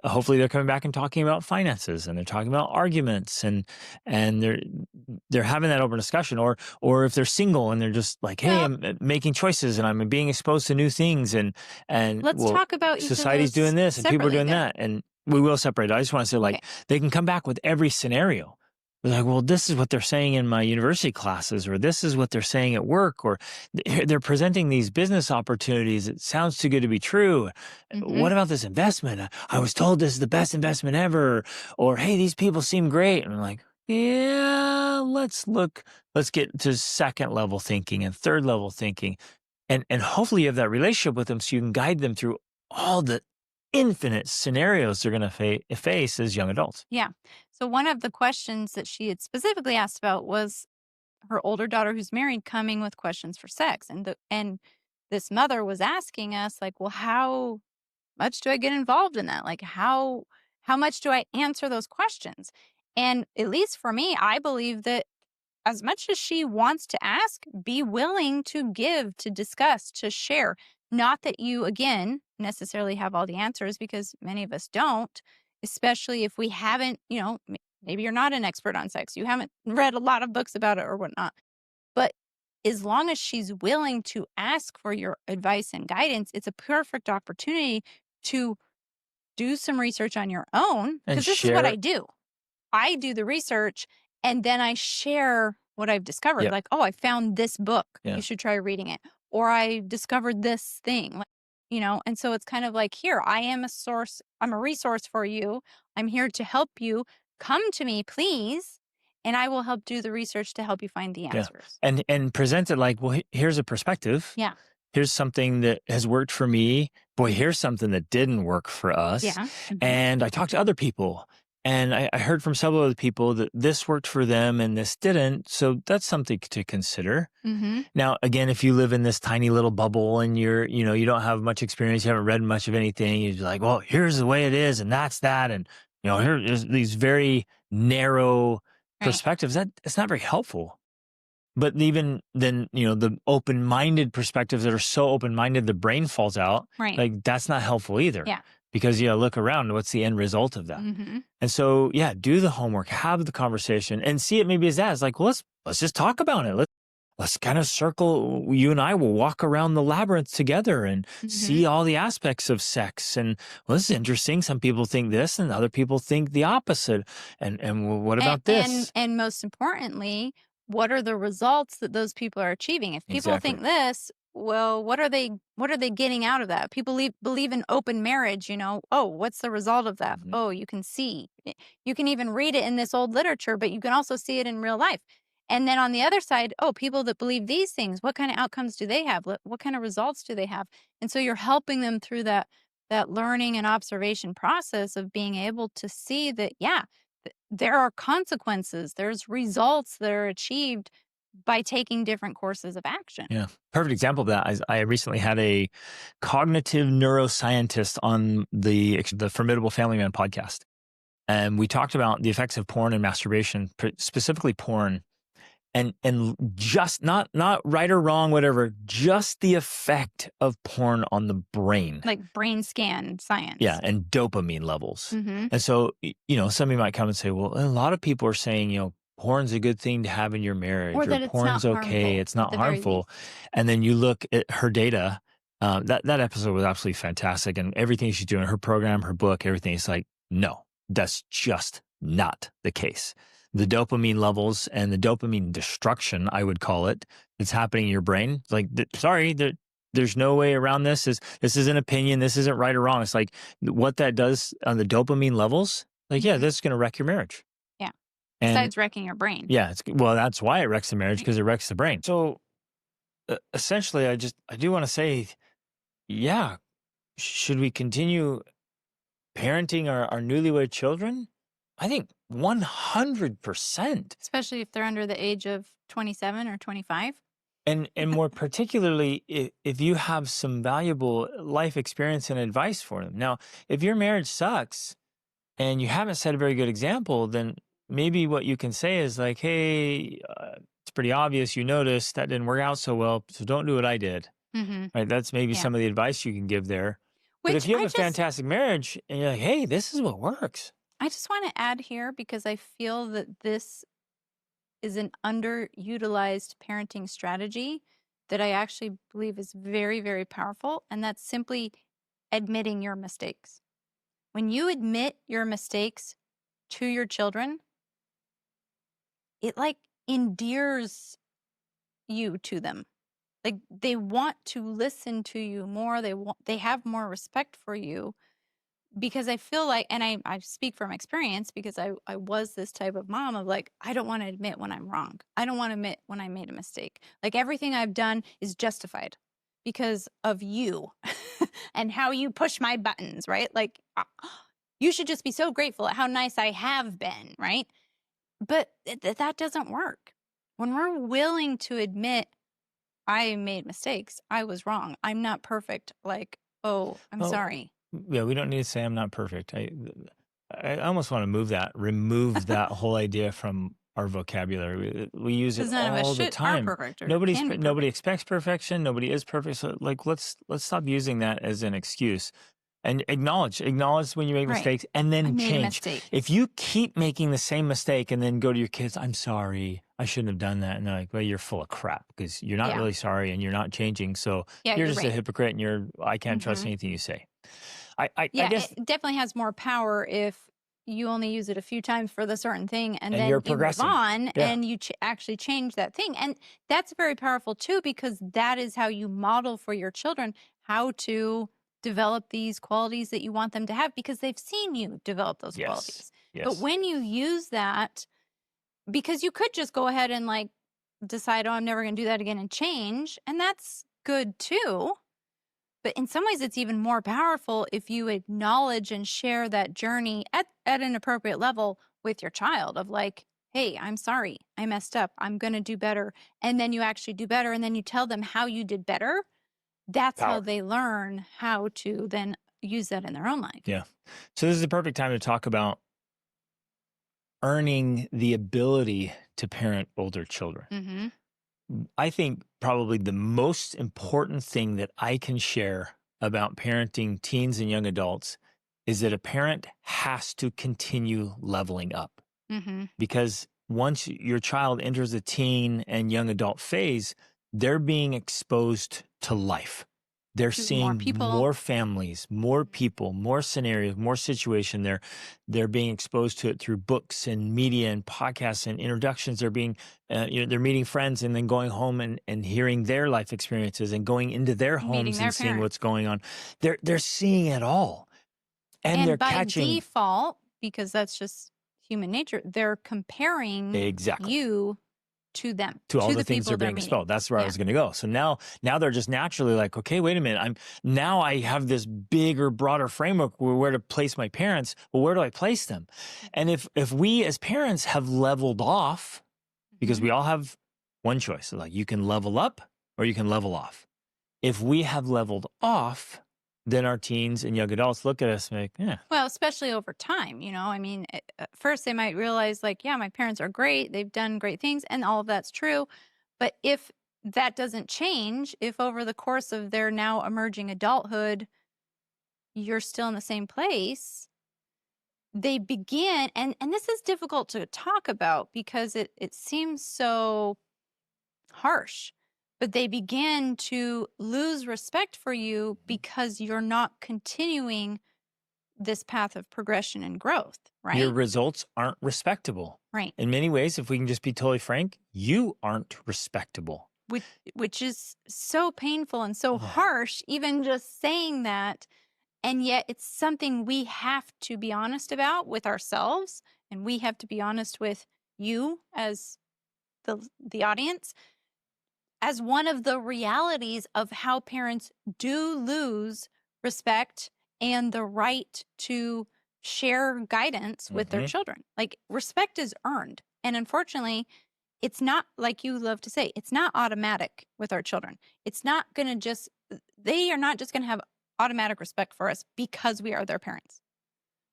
[SPEAKER 2] Hopefully they're coming back and talking about finances and they're talking about arguments and they're having that open discussion. Or if they're single and they're just like, hey,
[SPEAKER 1] Well,
[SPEAKER 2] I'm making choices and I'm being exposed to new things and
[SPEAKER 1] let's
[SPEAKER 2] well,
[SPEAKER 1] talk about each of
[SPEAKER 2] society's
[SPEAKER 1] those
[SPEAKER 2] doing this and people are
[SPEAKER 1] separately
[SPEAKER 2] doing
[SPEAKER 1] then.
[SPEAKER 2] that. And we will separate. I just want to say, like,
[SPEAKER 1] Okay.
[SPEAKER 2] they can come back with every scenario. They're like, well, this is what they're saying in my university classes, or this is what they're saying at work, or they're presenting these business opportunities. It sounds too good to be true.
[SPEAKER 1] Mhm.
[SPEAKER 2] What about this investment? I was told this is the best investment ever. Or, hey, these people seem great. And I'm like, yeah, let's get to second level thinking and third level thinking. And hopefully you have that relationship with them so you can guide them through all the infinite scenarios they're going to face as young adults.
[SPEAKER 1] Yeah. So one of the questions that she had specifically asked about was her older daughter who's married coming with questions for sex. And this mother was asking us like, "Well, how much do I get involved in that? Like how much do I answer those questions?" And at least for me, I believe that as much as she wants to ask, be willing to give, to discuss, to share. Not that you, again, necessarily have all the answers because many of us don't, especially if we haven't, maybe you're not an expert on sex. You haven't read a lot of books about it or whatnot. But as long as she's willing to ask for your advice and guidance, it's a perfect opportunity to do some research on your own
[SPEAKER 2] And
[SPEAKER 1] because this is what I
[SPEAKER 2] share.
[SPEAKER 1] do. I do the research and then I share what I've discovered.
[SPEAKER 2] Yeah.
[SPEAKER 1] Like, oh, I found this book.
[SPEAKER 2] Yeah.
[SPEAKER 1] You should try reading it. Or I discovered this thing. And so it's kind of like, here, I am a source. I'm a resource for you. I'm here to help you. Come to me, please. And I will help do the research to help you find the
[SPEAKER 2] Yeah.
[SPEAKER 1] answers.
[SPEAKER 2] And present it like, well, here's a perspective.
[SPEAKER 1] Yeah.
[SPEAKER 2] Here's something that has worked for me. Boy, here's something that didn't work for us.
[SPEAKER 1] Yeah. Hmm.
[SPEAKER 2] And I talked to other people and I heard from several other people that this worked for them and this didn't. So that's something to consider.
[SPEAKER 1] Hmm.
[SPEAKER 2] Now, again, if you live in this tiny little bubble and you don't have much experience, you haven't read much of anything, you're like, well, here's the way it is. And that's that. And, here's these very narrow
[SPEAKER 1] Right.
[SPEAKER 2] perspectives that it's not very helpful. But even then, the open-minded perspectives that are so open-minded, the brain falls out.
[SPEAKER 1] Right.
[SPEAKER 2] Like that's not helpful either
[SPEAKER 1] Yeah.
[SPEAKER 2] because, look around, what's the end result of that?
[SPEAKER 1] Hmm.
[SPEAKER 2] And so, yeah, do the homework, have the conversation and see it maybe as that. It's like, well, let's just talk about it. Let's kind of circle. You and I will walk around the labyrinth together and
[SPEAKER 1] Hmm.
[SPEAKER 2] see all the aspects of sex. And well, this is interesting. Some people think this and other people think the opposite. And well, what
[SPEAKER 1] And
[SPEAKER 2] about this?
[SPEAKER 1] and most importantly, what are the results that those people are achieving? If people
[SPEAKER 2] Exactly.
[SPEAKER 1] think this, well, what are they getting out of that? People believe in open marriage, Oh, what's the result of that?
[SPEAKER 2] Mhm.
[SPEAKER 1] Oh, you can see. You can even read it in this old literature, but you can also see it in real life. And then on the other side, oh, people that believe these things, what kind of outcomes do they have? What kind of results do they have? And so you're helping them through that learning and observation process of being able to see that, yeah, there are consequences, there's results that are achieved by taking different courses of action.
[SPEAKER 2] Yeah. Perfect example of that is I recently had a cognitive neuroscientist on the Formidable Family Man podcast. And we talked about the effects of porn and masturbation, specifically porn, and just not right or wrong, whatever, just the effect of porn on the brain.
[SPEAKER 1] Like brain scan
[SPEAKER 2] Yeah,
[SPEAKER 1] science.
[SPEAKER 2] and dopamine levels.
[SPEAKER 1] Mhm.
[SPEAKER 2] And so, somebody might come and say, well, a lot of people are saying, porn's a good thing to have in your marriage
[SPEAKER 1] Or
[SPEAKER 2] or
[SPEAKER 1] that it's not
[SPEAKER 2] porn's okay,
[SPEAKER 1] harmful
[SPEAKER 2] it's
[SPEAKER 1] at
[SPEAKER 2] not
[SPEAKER 1] the very
[SPEAKER 2] harmful.
[SPEAKER 1] least.
[SPEAKER 2] And then you look at her data. That episode was absolutely fantastic. And everything she's doing, her program, her book, everything is like, no, that's just not the case. The dopamine levels and the dopamine destruction, I would call it, that's happening in your brain. Like, sorry, there's no way around this. This is an opinion. This isn't right or wrong. It's like what that does on the dopamine levels. Like, yeah,
[SPEAKER 1] Mhm.
[SPEAKER 2] this is going to wreck your marriage.
[SPEAKER 1] Yeah.
[SPEAKER 2] And
[SPEAKER 1] Besides wrecking your brain.
[SPEAKER 2] yeah, well, that's why it wrecks the marriage
[SPEAKER 1] Right.
[SPEAKER 2] because it wrecks the brain. So essentially, I do want to say, yeah, should we continue parenting our newlywed children? I think 100%.
[SPEAKER 1] Especially if they're under the age of 27 or 25.
[SPEAKER 2] And more particularly, if you have some valuable life experience and advice for them. Now, if your marriage sucks and you haven't set a very good example, then maybe what you can say is like, hey, it's pretty obvious you noticed that didn't work out so well, so don't do what I did.
[SPEAKER 1] Mhm.
[SPEAKER 2] Right? That's maybe
[SPEAKER 1] Yeah.
[SPEAKER 2] some of the advice you can give there. But
[SPEAKER 1] Which
[SPEAKER 2] if you have a fantastic marriage and you're like, hey, this is what works.
[SPEAKER 1] I just want to add here because I feel that this is an underutilized parenting strategy that I actually believe is very, very powerful. And that's simply admitting your mistakes. When you admit your mistakes to your children, it like endears you to them. Like they want to listen to you more. They have more respect for you because I feel like, and I speak from experience because I was this type of mom of like, I don't want to admit when I'm wrong. I don't want to admit when I made a mistake. Like everything I've done is justified because of you and how you push my buttons, right? Like you should just be so grateful at how nice I have been, right? But that doesn't work. When we're willing to admit I made mistakes, I was wrong, I'm not perfect, like, oh, I'm
[SPEAKER 2] Well,
[SPEAKER 1] sorry.
[SPEAKER 2] yeah, we don't need to say I'm not perfect. I almost want to remove that whole idea from our vocabulary. We use it
[SPEAKER 1] Because none of us
[SPEAKER 2] all the
[SPEAKER 1] are
[SPEAKER 2] time.
[SPEAKER 1] perfect or can be
[SPEAKER 2] Nobody
[SPEAKER 1] perfect.
[SPEAKER 2] expects perfection. Nobody is perfect. So like, let's stop using that as an excuse and acknowledge when you make
[SPEAKER 1] Right.
[SPEAKER 2] mistakes and
[SPEAKER 1] I
[SPEAKER 2] then
[SPEAKER 1] made a
[SPEAKER 2] change.
[SPEAKER 1] mistake.
[SPEAKER 2] If you keep making the same mistake and then go to your kids, I'm sorry, I shouldn't have done that. And they're like, well, you're full of crap because you're not
[SPEAKER 1] Yeah.
[SPEAKER 2] really sorry and you're not changing. So
[SPEAKER 1] Yeah,
[SPEAKER 2] you're
[SPEAKER 1] you're
[SPEAKER 2] just a
[SPEAKER 1] right.
[SPEAKER 2] hypocrite and I can't trust
[SPEAKER 1] Mhm.
[SPEAKER 2] anything you say. I
[SPEAKER 1] Yeah,
[SPEAKER 2] guess,
[SPEAKER 1] it definitely has more power if you only use it a few times for the certain thing and
[SPEAKER 2] and you're
[SPEAKER 1] then you move
[SPEAKER 2] progressing.
[SPEAKER 1] on
[SPEAKER 2] Yeah.
[SPEAKER 1] and you actually change that thing. And that's very powerful too, because that is how you model for your children how to develop these qualities that you want them to have because they've seen you develop those
[SPEAKER 2] Yes.
[SPEAKER 1] qualities. But
[SPEAKER 2] Yes.
[SPEAKER 1] when you use that, because you could just go ahead and like decide, oh, I'm never going to do that again and change. And that's good too. But in some ways, it's even more powerful if you acknowledge and share that journey at an appropriate level with your child of like, hey, I'm sorry, I messed up, I'm going to do better. And then you actually do better. And then you tell them how you did better. That's how
[SPEAKER 2] Power.
[SPEAKER 1] they learn how to then use that in their own life.
[SPEAKER 2] Yeah. So this is the perfect time to talk about earning the ability to parent older children.
[SPEAKER 1] Mm-hmm.
[SPEAKER 2] I think probably the most important thing that I can share about parenting teens and young adults is that a parent has to continue leveling up.
[SPEAKER 1] Mm-hmm.
[SPEAKER 2] Because once your child enters the teen and young adult phase, they're being exposed to life. They're
[SPEAKER 1] To more
[SPEAKER 2] seeing
[SPEAKER 1] people.
[SPEAKER 2] more families, more people, more scenarios, more situation. They're being exposed to it through books and media and podcasts and introductions. They're being, they're meeting friends and then going home and hearing their life experiences and going into their
[SPEAKER 1] Meeting
[SPEAKER 2] homes
[SPEAKER 1] their
[SPEAKER 2] and seeing what's
[SPEAKER 1] parents.
[SPEAKER 2] going on. They're seeing it all, and they're
[SPEAKER 1] And by
[SPEAKER 2] catching
[SPEAKER 1] default, because that's just human nature, they're comparing
[SPEAKER 2] exactly
[SPEAKER 1] you to them,
[SPEAKER 2] to all
[SPEAKER 1] to
[SPEAKER 2] the
[SPEAKER 1] the
[SPEAKER 2] things
[SPEAKER 1] people
[SPEAKER 2] they're
[SPEAKER 1] they're
[SPEAKER 2] being
[SPEAKER 1] meeting.
[SPEAKER 2] expelled. That's where I
[SPEAKER 1] Yeah.
[SPEAKER 2] was going to go. So now they're just naturally like, okay, wait a minute. I have this bigger, broader framework where to place my parents. Well, where do I place them? And if we as parents have leveled off, because
[SPEAKER 1] Mhm.
[SPEAKER 2] we all have one choice, so like you can level up or you can level off. If we have leveled off, then our teens and young adults look at us and like, yeah,
[SPEAKER 1] Well, especially over time, I mean, at first they might realize, like, yeah, my parents are great. They've done great things, and all of that's true. But if that doesn't change, if over the course of their now emerging adulthood, you're still in the same place, they begin, and this is difficult to talk about because it seems so harsh, but they begin to lose respect for you because you're not continuing this path of progression and growth,
[SPEAKER 2] your
[SPEAKER 1] right?
[SPEAKER 2] results aren't respectable.
[SPEAKER 1] Right.
[SPEAKER 2] In many ways, if we can just be totally frank, you aren't respectable.
[SPEAKER 1] Which is so painful and so harsh, even just saying that. And yet it's something we have to be honest about with ourselves. And we have to be honest with you as the audience, as one of the realities of how parents do lose respect and the right to share guidance with their children. Like respect is earned. And unfortunately, it's not, like you love to say, it's not automatic with our children. It's not going to just, they are not just going to have automatic respect for us because we are their parents.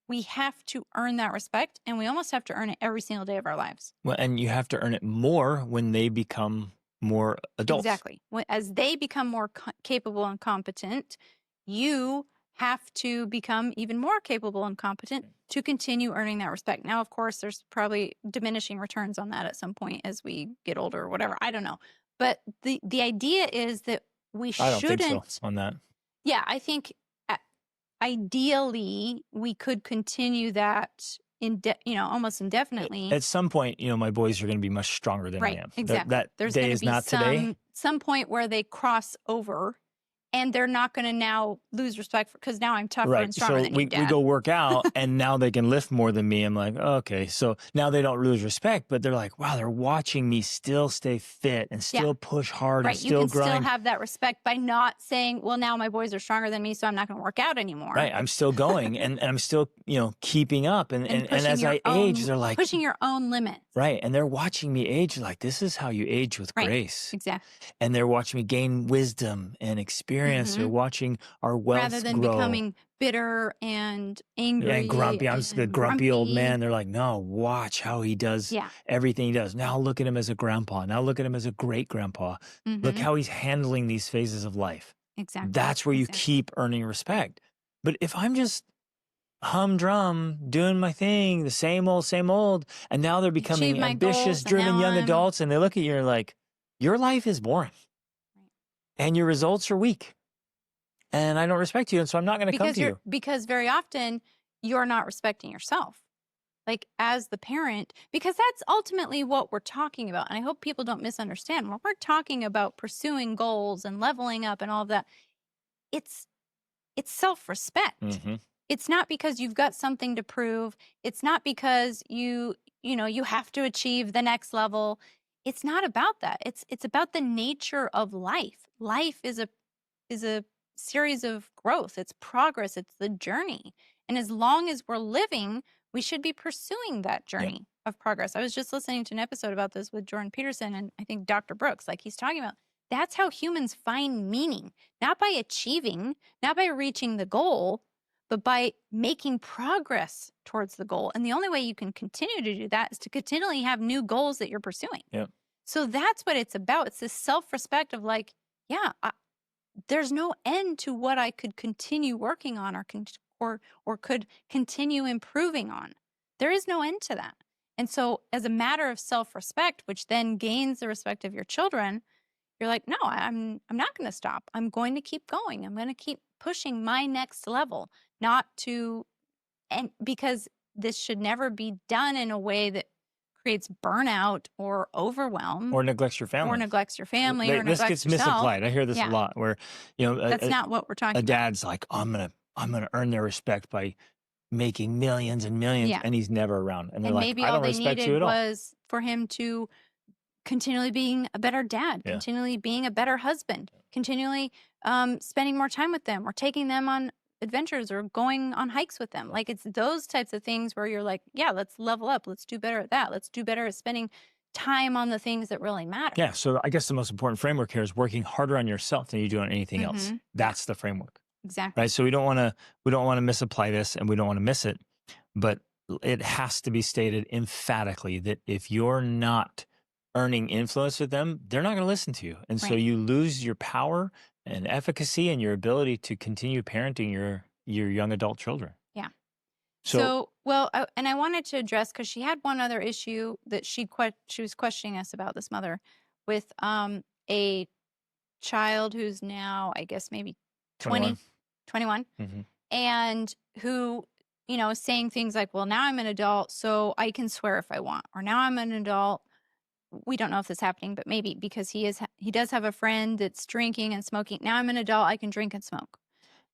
[SPEAKER 1] We have to earn that respect, and we almost have to earn it every single day of our lives.
[SPEAKER 2] Well, and you have to earn it more when they become more adults.
[SPEAKER 1] Exactly. As they become more capable and competent, you have to become even more capable and competent to continue earning that respect. Now, of course, there's probably diminishing returns on that at some point as we get older or whatever. I don't know. But the idea is that we
[SPEAKER 2] I don't
[SPEAKER 1] shouldn't.
[SPEAKER 2] think so on that.
[SPEAKER 1] Yeah, I think ideally we could continue that almost indefinitely.
[SPEAKER 2] At some point, my boys are going to be much stronger than I
[SPEAKER 1] Right,
[SPEAKER 2] am.
[SPEAKER 1] exactly.
[SPEAKER 2] That
[SPEAKER 1] There's
[SPEAKER 2] day
[SPEAKER 1] going to
[SPEAKER 2] is
[SPEAKER 1] be
[SPEAKER 2] not today.
[SPEAKER 1] some point where they cross over, and they're not going to now lose respect because now I'm tougher and stronger
[SPEAKER 2] So
[SPEAKER 1] than you,
[SPEAKER 2] we
[SPEAKER 1] Dad.
[SPEAKER 2] go work out and now they can lift more than me. I'm like, okay. So now they don't lose respect, but they're like, wow, they're watching me still stay fit and still push hard and
[SPEAKER 1] Right. You
[SPEAKER 2] still
[SPEAKER 1] can
[SPEAKER 2] grind.
[SPEAKER 1] still have that respect by not saying, well, now my boys are stronger than me, so I'm not going to work out anymore.
[SPEAKER 2] Right. I'm still going and I'm still, keeping up. And as I age, they're like
[SPEAKER 1] pushing your own limits.
[SPEAKER 2] Right. And they're watching me age like, this is how you age with grace.
[SPEAKER 1] Exactly.
[SPEAKER 2] And they're watching me gain wisdom and experience. They're watching our wealth
[SPEAKER 1] rather than
[SPEAKER 2] grow.
[SPEAKER 1] becoming bitter and angry.
[SPEAKER 2] And grumpy. I'm just the grumpy old man. They're like, no, watch how he does everything he does. Now look at him as a grandpa. Now look at him as a great grandpa. Look how he's handling these phases of life.
[SPEAKER 1] Exactly.
[SPEAKER 2] That's where you keep earning respect. But if I'm just humdrum, doing my thing, the same old, and now they're becoming ambitious, driven young adults, and they look at you and are like, your life is boring. Right. And your results are weak. And I don't respect you, and so I'm not going to come to you.
[SPEAKER 1] Because very often you're not respecting yourself, like as the parent, because that's ultimately what we're talking about. And I hope people don't misunderstand. When we're talking about pursuing goals and leveling up and all of that, it's self-respect. It's not because you've got something to prove. It's not because you have to achieve the next level. It's not about that. It's about the nature of life. Life is a series of growth. It's progress. It's the journey. And as long as we're living, we should be pursuing that journey of progress. I was just listening to an episode about this with Jordan Peterson and I think Dr. Brooks, like he's talking about, that's how humans find meaning, not by achieving, not by reaching the goal, but by making progress towards the goal. And the only way you can continue to do that is to continually have new goals that you're pursuing.
[SPEAKER 2] Yeah.
[SPEAKER 1] So that's what it's about. It's this self-respect of like, there's no end to what I could continue working on or could continue improving on. There is no end to that. And so as a matter of self-respect, which then gains the respect of your children, you're like, no, I'm not going to stop. I'm going to keep going. I'm going to keep pushing my next level, and because this should never be done in a way that creates burnout or overwhelm
[SPEAKER 2] or neglects your family
[SPEAKER 1] this
[SPEAKER 2] gets misapplied. I hear this a lot where
[SPEAKER 1] that's not what we're talking about.
[SPEAKER 2] A dad's like, I'm gonna earn their respect by making millions and millions, and he's never around, and they're like,
[SPEAKER 1] maybe
[SPEAKER 2] I
[SPEAKER 1] all
[SPEAKER 2] don't
[SPEAKER 1] they
[SPEAKER 2] respect
[SPEAKER 1] needed
[SPEAKER 2] you at all.
[SPEAKER 1] was for him to continually being a better dad, continually being a better husband, continually spending more time with them or taking them on adventures or going on hikes with them. Like it's those types of things where you're like, let's level up. Let's do better at that. Let's do better at spending time on the things that really matter.
[SPEAKER 2] Yeah. So I guess the most important framework here is working harder on yourself than you do on anything else. That's the framework.
[SPEAKER 1] Exactly.
[SPEAKER 2] Right. So we don't want to misapply this and we don't want to miss it, but it has to be stated emphatically that if you're not earning influence with them, they're not going to listen to you. And so you lose your power and efficacy and your ability to continue parenting your young adult children.
[SPEAKER 1] Yeah. So and I wanted to address, because she had one other issue that she was questioning us about, this mother, with a child who's now, I guess, maybe 21, and who, is saying things like, well, now I'm an adult, so I can swear if I want, or now I'm an adult. We don't know if this is happening, but maybe because he does have a friend that's drinking and smoking. Now I'm an adult, I can drink and smoke.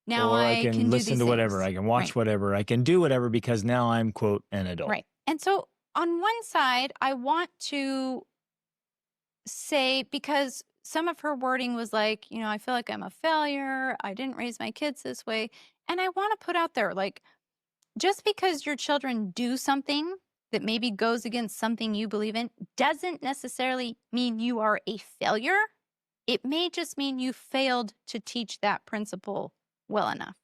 [SPEAKER 1] Now I can
[SPEAKER 2] listen to whatever,
[SPEAKER 1] things.
[SPEAKER 2] I can watch whatever, I can do whatever because now I'm, quote, an adult.
[SPEAKER 1] Right. And so on one side, I want to say, because some of her wording was like, I feel like I'm a failure. I didn't raise my kids this way. And I want to put out there, like, just because your children do something that maybe goes against something you believe in doesn't necessarily mean you are a failure. It may just mean you failed to teach that principle well enough,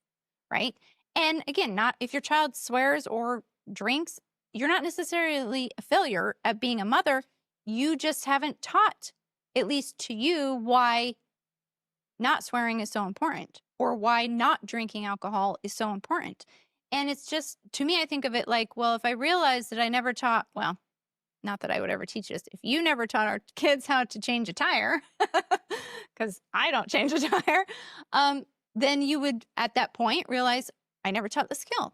[SPEAKER 1] right? And again, not if your child swears or drinks, you're not necessarily a failure at being a mother. You just haven't taught, at least to you, why not swearing is so important or why not drinking alcohol is so important. And it's just, to me, I think of it like, well, if I realized that I never taught, well, not that I would ever teach this, if you never taught our kids how to change a tire, because I don't change a tire, then you would, at that point, realize I never taught the skill.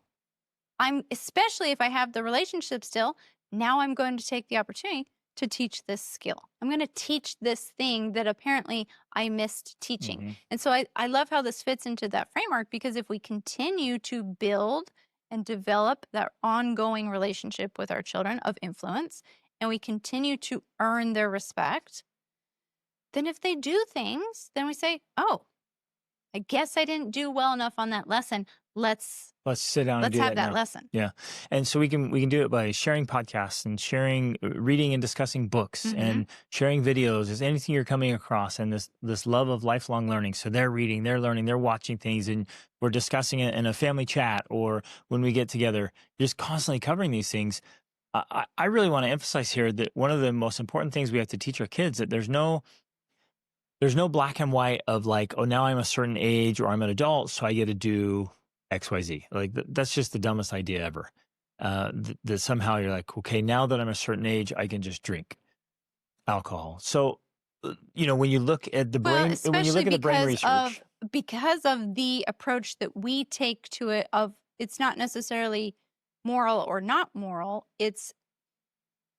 [SPEAKER 1] especially if I have the relationship still, now I'm going to take the opportunity to teach this skill. I'm going to teach this thing that apparently I missed teaching.
[SPEAKER 2] Hmm.
[SPEAKER 1] And so I love how this fits into that framework, because if we continue to build and develop that ongoing relationship with our children of influence, and we continue to earn their respect, then if they do things, then we say, oh, I guess I didn't do well enough on that lesson.
[SPEAKER 2] Let's sit down and
[SPEAKER 1] Let's
[SPEAKER 2] do
[SPEAKER 1] have
[SPEAKER 2] that
[SPEAKER 1] that
[SPEAKER 2] now.
[SPEAKER 1] lesson.
[SPEAKER 2] Yeah. And so we can do it by sharing podcasts and sharing, reading and discussing books
[SPEAKER 1] Hmm.
[SPEAKER 2] and sharing videos. Is anything you're coming across, and this love of lifelong learning. So they're reading, they're learning, they're watching things, and we're discussing it in a family chat or when we get together, just constantly covering these things. I really want to emphasize here that one of the most important things we have to teach our kids, that there's no black and white of like, oh, now I'm a certain age or I'm an adult, so I get to do XYZ. Like that's just the dumbest idea ever. That somehow you're like, okay, now that I'm a certain age, I can just drink alcohol. So, when you look at the
[SPEAKER 1] Well,
[SPEAKER 2] brain, when you
[SPEAKER 1] especially
[SPEAKER 2] look at the brain research,
[SPEAKER 1] because of the approach that we take to it, of it's not necessarily moral or not moral. It's,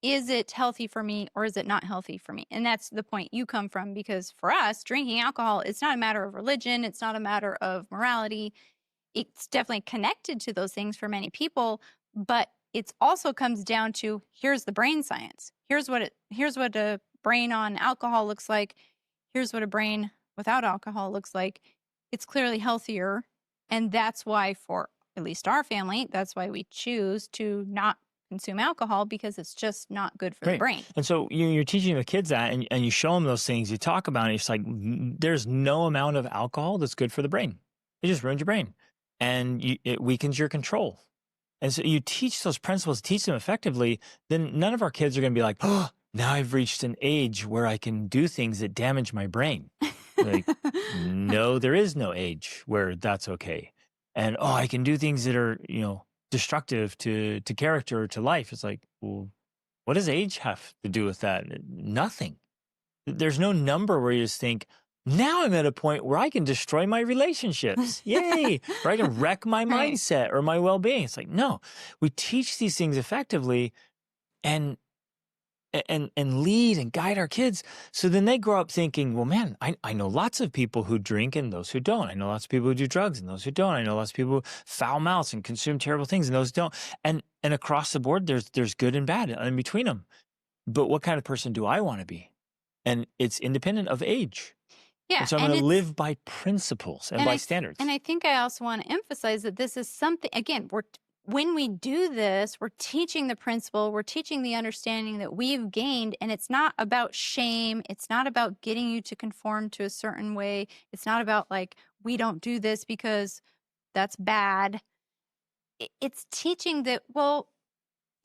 [SPEAKER 1] is it healthy for me or is it not healthy for me? And that's the point you come from, because for us, drinking alcohol, it's not a matter of religion, it's not a matter of morality. It's definitely connected to those things for many people, but it also comes down to, here's the brain science. Here's what a brain on alcohol looks like. Here's what a brain without alcohol looks like. It's clearly healthier, and that's why, for at least our family, that's why we choose to not consume alcohol, because it's just not good for the
[SPEAKER 2] right?
[SPEAKER 1] brain.
[SPEAKER 2] And so you're teaching the kids that, and you show them those things, you talk about it. It's like there's no amount of alcohol that's good for the brain. It just ruins your brain, and it weakens your control. And so you teach those principles, teach them effectively, then none of our kids are going to be like, oh, now I've reached an age where I can do things that damage my brain. Like, no, there is no age where that's okay. And, oh, I can do things that are, destructive to character, to life. It's like, well, what does age have to do with that? Nothing. There's no number where you just think, now I'm at a point where I can destroy my relationships. Yay. Or I can wreck my
[SPEAKER 1] Right.
[SPEAKER 2] mindset or my well-being. It's like, no, we teach these things effectively and lead and guide our kids. So then they grow up thinking, well, man, I know lots of people who drink and those who don't. I know lots of people who do drugs and those who don't. I know lots of people who foul mouths and consume terrible things and those who don't. And across the board, there's good and bad in between them. But what kind of person do I want to be? And it's independent of age.
[SPEAKER 1] Yeah,
[SPEAKER 2] And so I'm
[SPEAKER 1] and
[SPEAKER 2] going to
[SPEAKER 1] it's
[SPEAKER 2] live by principles and
[SPEAKER 1] and
[SPEAKER 2] by
[SPEAKER 1] I
[SPEAKER 2] standards.
[SPEAKER 1] and I think I also want to emphasize that this is something, again, when we do this, we're teaching the principle, we're teaching the understanding that we've gained, and it's not about shame, it's not about getting you to conform to a certain way. It's not about like, we don't do this because that's bad. It's teaching that, well,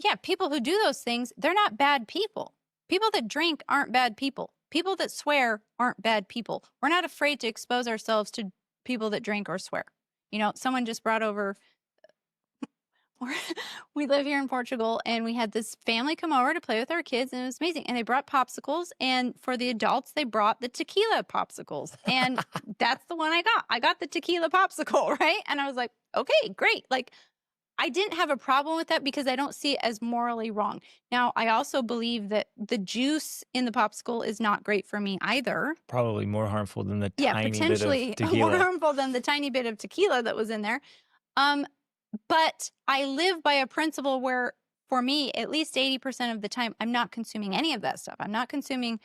[SPEAKER 1] yeah, people who do those things, they're not bad people. People that drink aren't bad people. People that swear aren't bad people. We're not afraid to expose ourselves to people that drink or swear. Someone just brought over, we live here in Portugal, and we had this family come over to play with our kids, and it was amazing. And they brought popsicles, and for the adults, they brought the tequila popsicles. And that's the one I got. I got the tequila popsicle, right? And I was like, okay, great. Like, I didn't have a problem with that because I don't see it as morally wrong. Now, I also believe that the juice in the popsicle is not great for me either.
[SPEAKER 2] Probably more harmful than the
[SPEAKER 1] Yeah,
[SPEAKER 2] tiny bit of
[SPEAKER 1] potentially more
[SPEAKER 2] tequila.
[SPEAKER 1] harmful than the tiny bit of tequila that was in there. Um, but I live by a principle where, for me, at least 80% of the time, I'm not consuming any of that stuff. I'm not consuming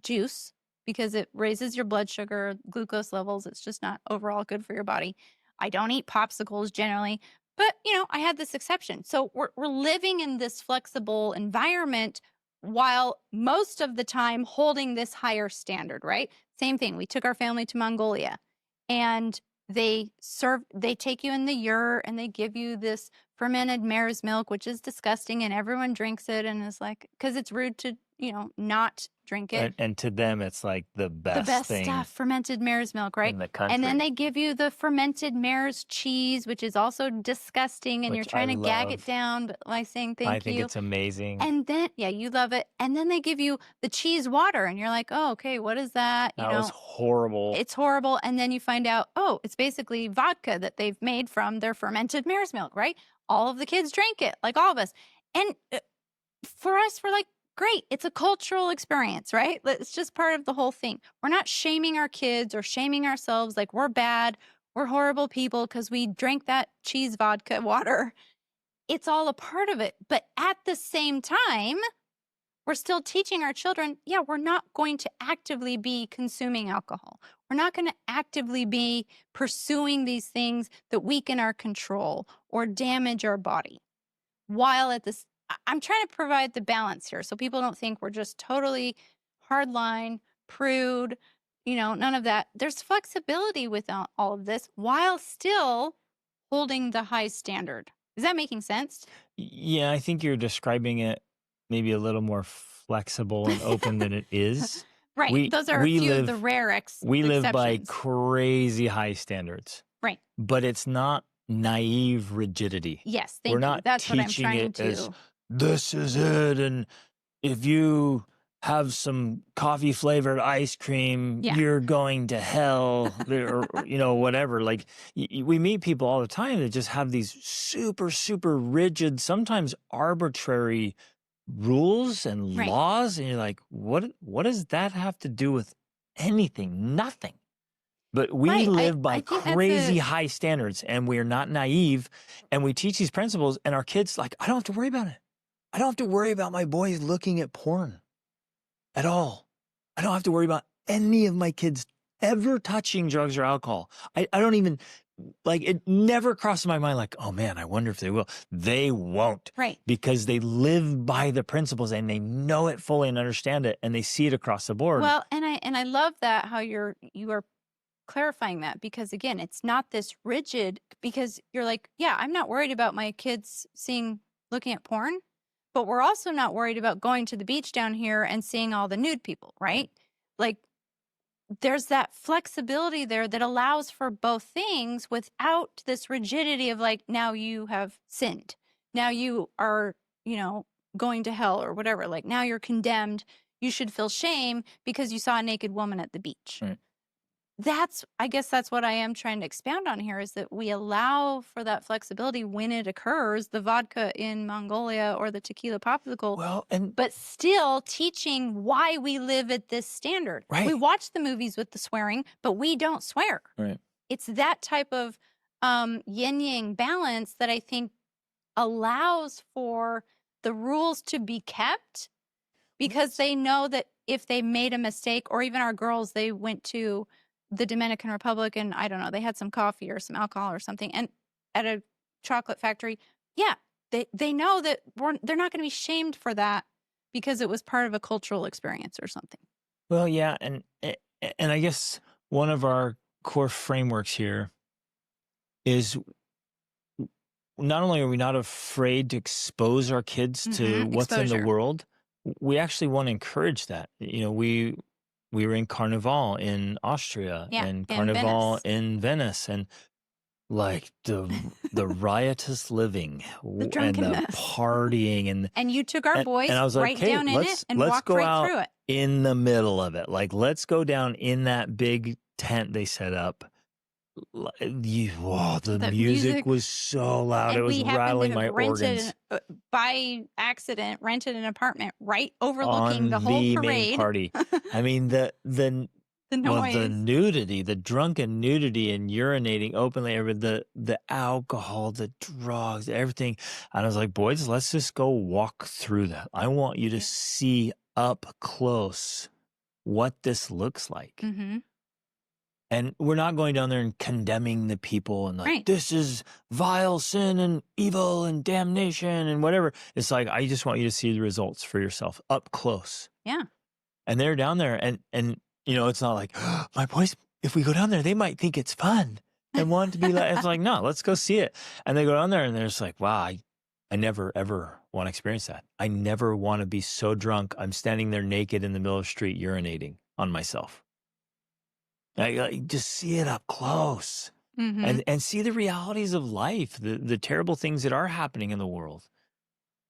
[SPEAKER 1] juice because it raises your blood sugar, glucose levels. It's just not overall good for your body. I don't eat popsicles generally, but I had this exception. So we're living in this flexible environment while most of the time holding this higher standard, right? Same thing. We took our family to Mongolia, and they take you in the yurt and they give you this fermented mare's milk, which is disgusting, and everyone drinks it and is like, because it's rude to not drink it.
[SPEAKER 2] And to them, it's like the best thing
[SPEAKER 1] Stuff, fermented mare's milk, right?
[SPEAKER 2] in the country.
[SPEAKER 1] And then they give you the fermented mare's cheese, which is also disgusting, and
[SPEAKER 2] Which
[SPEAKER 1] you're trying
[SPEAKER 2] I
[SPEAKER 1] to gag it
[SPEAKER 2] love.
[SPEAKER 1] down by saying thank
[SPEAKER 2] I
[SPEAKER 1] you.
[SPEAKER 2] think it's amazing.
[SPEAKER 1] And then, yeah, you love it. And then they give you the cheese water, and you're like, oh, okay, what is that?
[SPEAKER 2] That was horrible.
[SPEAKER 1] It's horrible. And then you find out, oh, it's basically vodka that they've made from their fermented mare's milk, right? All of the kids drank it, like all of us. And for us, we're like, great. It's a cultural experience, right? It's just part of the whole thing. We're not shaming our kids or shaming ourselves like we're bad, we're horrible people because we drank that cheese vodka water. It's all a part of it. But at the same time, we're still teaching our children, yeah, we're not going to actively be consuming alcohol. We're not going to actively be pursuing these things that weaken our control or damage our body. While at this, I'm trying to provide the balance here so people don't think we're just totally hardline, prude, none of that. There's flexibility with all of this while still holding the high standard. Is that making sense?
[SPEAKER 2] Yeah, I think you're describing it maybe a little more flexible and open than it is.
[SPEAKER 1] Right. Those are a few of the rare
[SPEAKER 2] We live by
[SPEAKER 1] exceptions.
[SPEAKER 2] crazy high standards.
[SPEAKER 1] Right.
[SPEAKER 2] But it's not naive rigidity.
[SPEAKER 1] Yes,
[SPEAKER 2] We're not
[SPEAKER 1] That's what I'm
[SPEAKER 2] teaching
[SPEAKER 1] trying
[SPEAKER 2] it
[SPEAKER 1] to.
[SPEAKER 2] as this is it, and if you have some coffee flavored ice cream, you're going to hell, or whatever. Like we meet people all the time that just have these super, super rigid, sometimes arbitrary rules and laws, and you're like, what does that have to do with anything? Nothing. But we live by crazy high standards, and we're not naive, and we teach these principles, and our kids like, I don't have to worry about it. I don't have to worry about my boys looking at porn at all. I don't have to worry about any of my kids ever touching drugs or alcohol. I don't even, it never crossed my mind like, oh man, I wonder if they will. They won't.
[SPEAKER 1] Right.
[SPEAKER 2] Because they live by the principles and they know it fully and understand it, and they see it across the board.
[SPEAKER 1] Well, and I love that how you are clarifying that, because again, it's not this rigid, because you're like, yeah, I'm not worried about my kids looking at porn, but we're also not worried about going to the beach down here and seeing all the nude people, right? Like there's that flexibility there that allows for both things without this rigidity of like, now you have sinned. Now you are, going to hell or whatever. Like now you're condemned. You should feel shame because you saw a naked woman at the beach.
[SPEAKER 2] Right.
[SPEAKER 1] I guess that's what I am trying to expound on here, is that we allow for that flexibility when it occurs, the vodka in Mongolia or the tequila popsicle, but still teaching why we live at this standard.
[SPEAKER 2] Right.
[SPEAKER 1] We watch the movies with the swearing, but we don't swear.
[SPEAKER 2] Right.
[SPEAKER 1] It's that type of yin-yang balance that I think allows for the rules to be kept, because they know that if they made a mistake, or even our girls, they went to the Dominican Republic, and I don't know, they had some coffee or some alcohol or something, and at a chocolate factory, they know that they're not going to be shamed for that because it was part of a cultural experience or something.
[SPEAKER 2] Well, yeah, and I guess one of our core frameworks here is not only are we not afraid to expose our kids to what's in the world, we actually want to encourage that. We were in Carnival in Austria and Carnival in Venice, and like the riotous living and the partying, and
[SPEAKER 1] you took our boys
[SPEAKER 2] and I was like,
[SPEAKER 1] right
[SPEAKER 2] hey,
[SPEAKER 1] down in it and walked
[SPEAKER 2] go
[SPEAKER 1] right
[SPEAKER 2] out
[SPEAKER 1] through it.
[SPEAKER 2] In the middle of it. Like, let's go down in that big tent they set up. The music was so loud. It was rattling my organs.
[SPEAKER 1] By accident, rented an apartment right overlooking the whole parade.
[SPEAKER 2] Main party. I mean, the
[SPEAKER 1] noise.
[SPEAKER 2] The nudity, the drunken nudity and urinating openly, the alcohol, the drugs, everything. And I was like, boys, let's just go walk through that. I want you to see up close what this looks like.
[SPEAKER 1] Mm-hmm.
[SPEAKER 2] And we're not going down there and condemning the people and like, this is vile sin and evil and damnation and whatever. It's like, I just want you to see the results for yourself up close.
[SPEAKER 1] Yeah.
[SPEAKER 2] And they're down there and it's not like, oh, my boys, if we go down there, they might think it's fun and want to be like, it's like, no, let's go see it. And they go down there and they're just like, wow, I never, ever want to experience that. I never want to be so drunk, I'm standing there naked in the middle of the street urinating on myself. I just see it up close
[SPEAKER 1] Mm-hmm.
[SPEAKER 2] and see the realities of life, the terrible things that are happening in the world,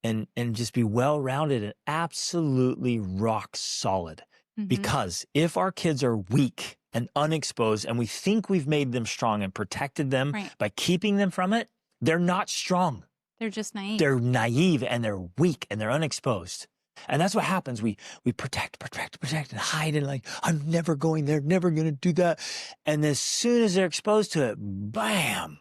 [SPEAKER 2] and just be well-rounded and absolutely rock solid.
[SPEAKER 1] Mm-hmm.
[SPEAKER 2] Because if our kids are weak and unexposed and we think we've made them strong and protected them
[SPEAKER 1] Right.
[SPEAKER 2] by keeping them from it, they're not strong.
[SPEAKER 1] They're just naive.
[SPEAKER 2] They're naive and they're weak and they're unexposed. And that's what happens. We protect and hide and like, I'm never going there, never going to do that. And as soon as they're exposed to it, bam,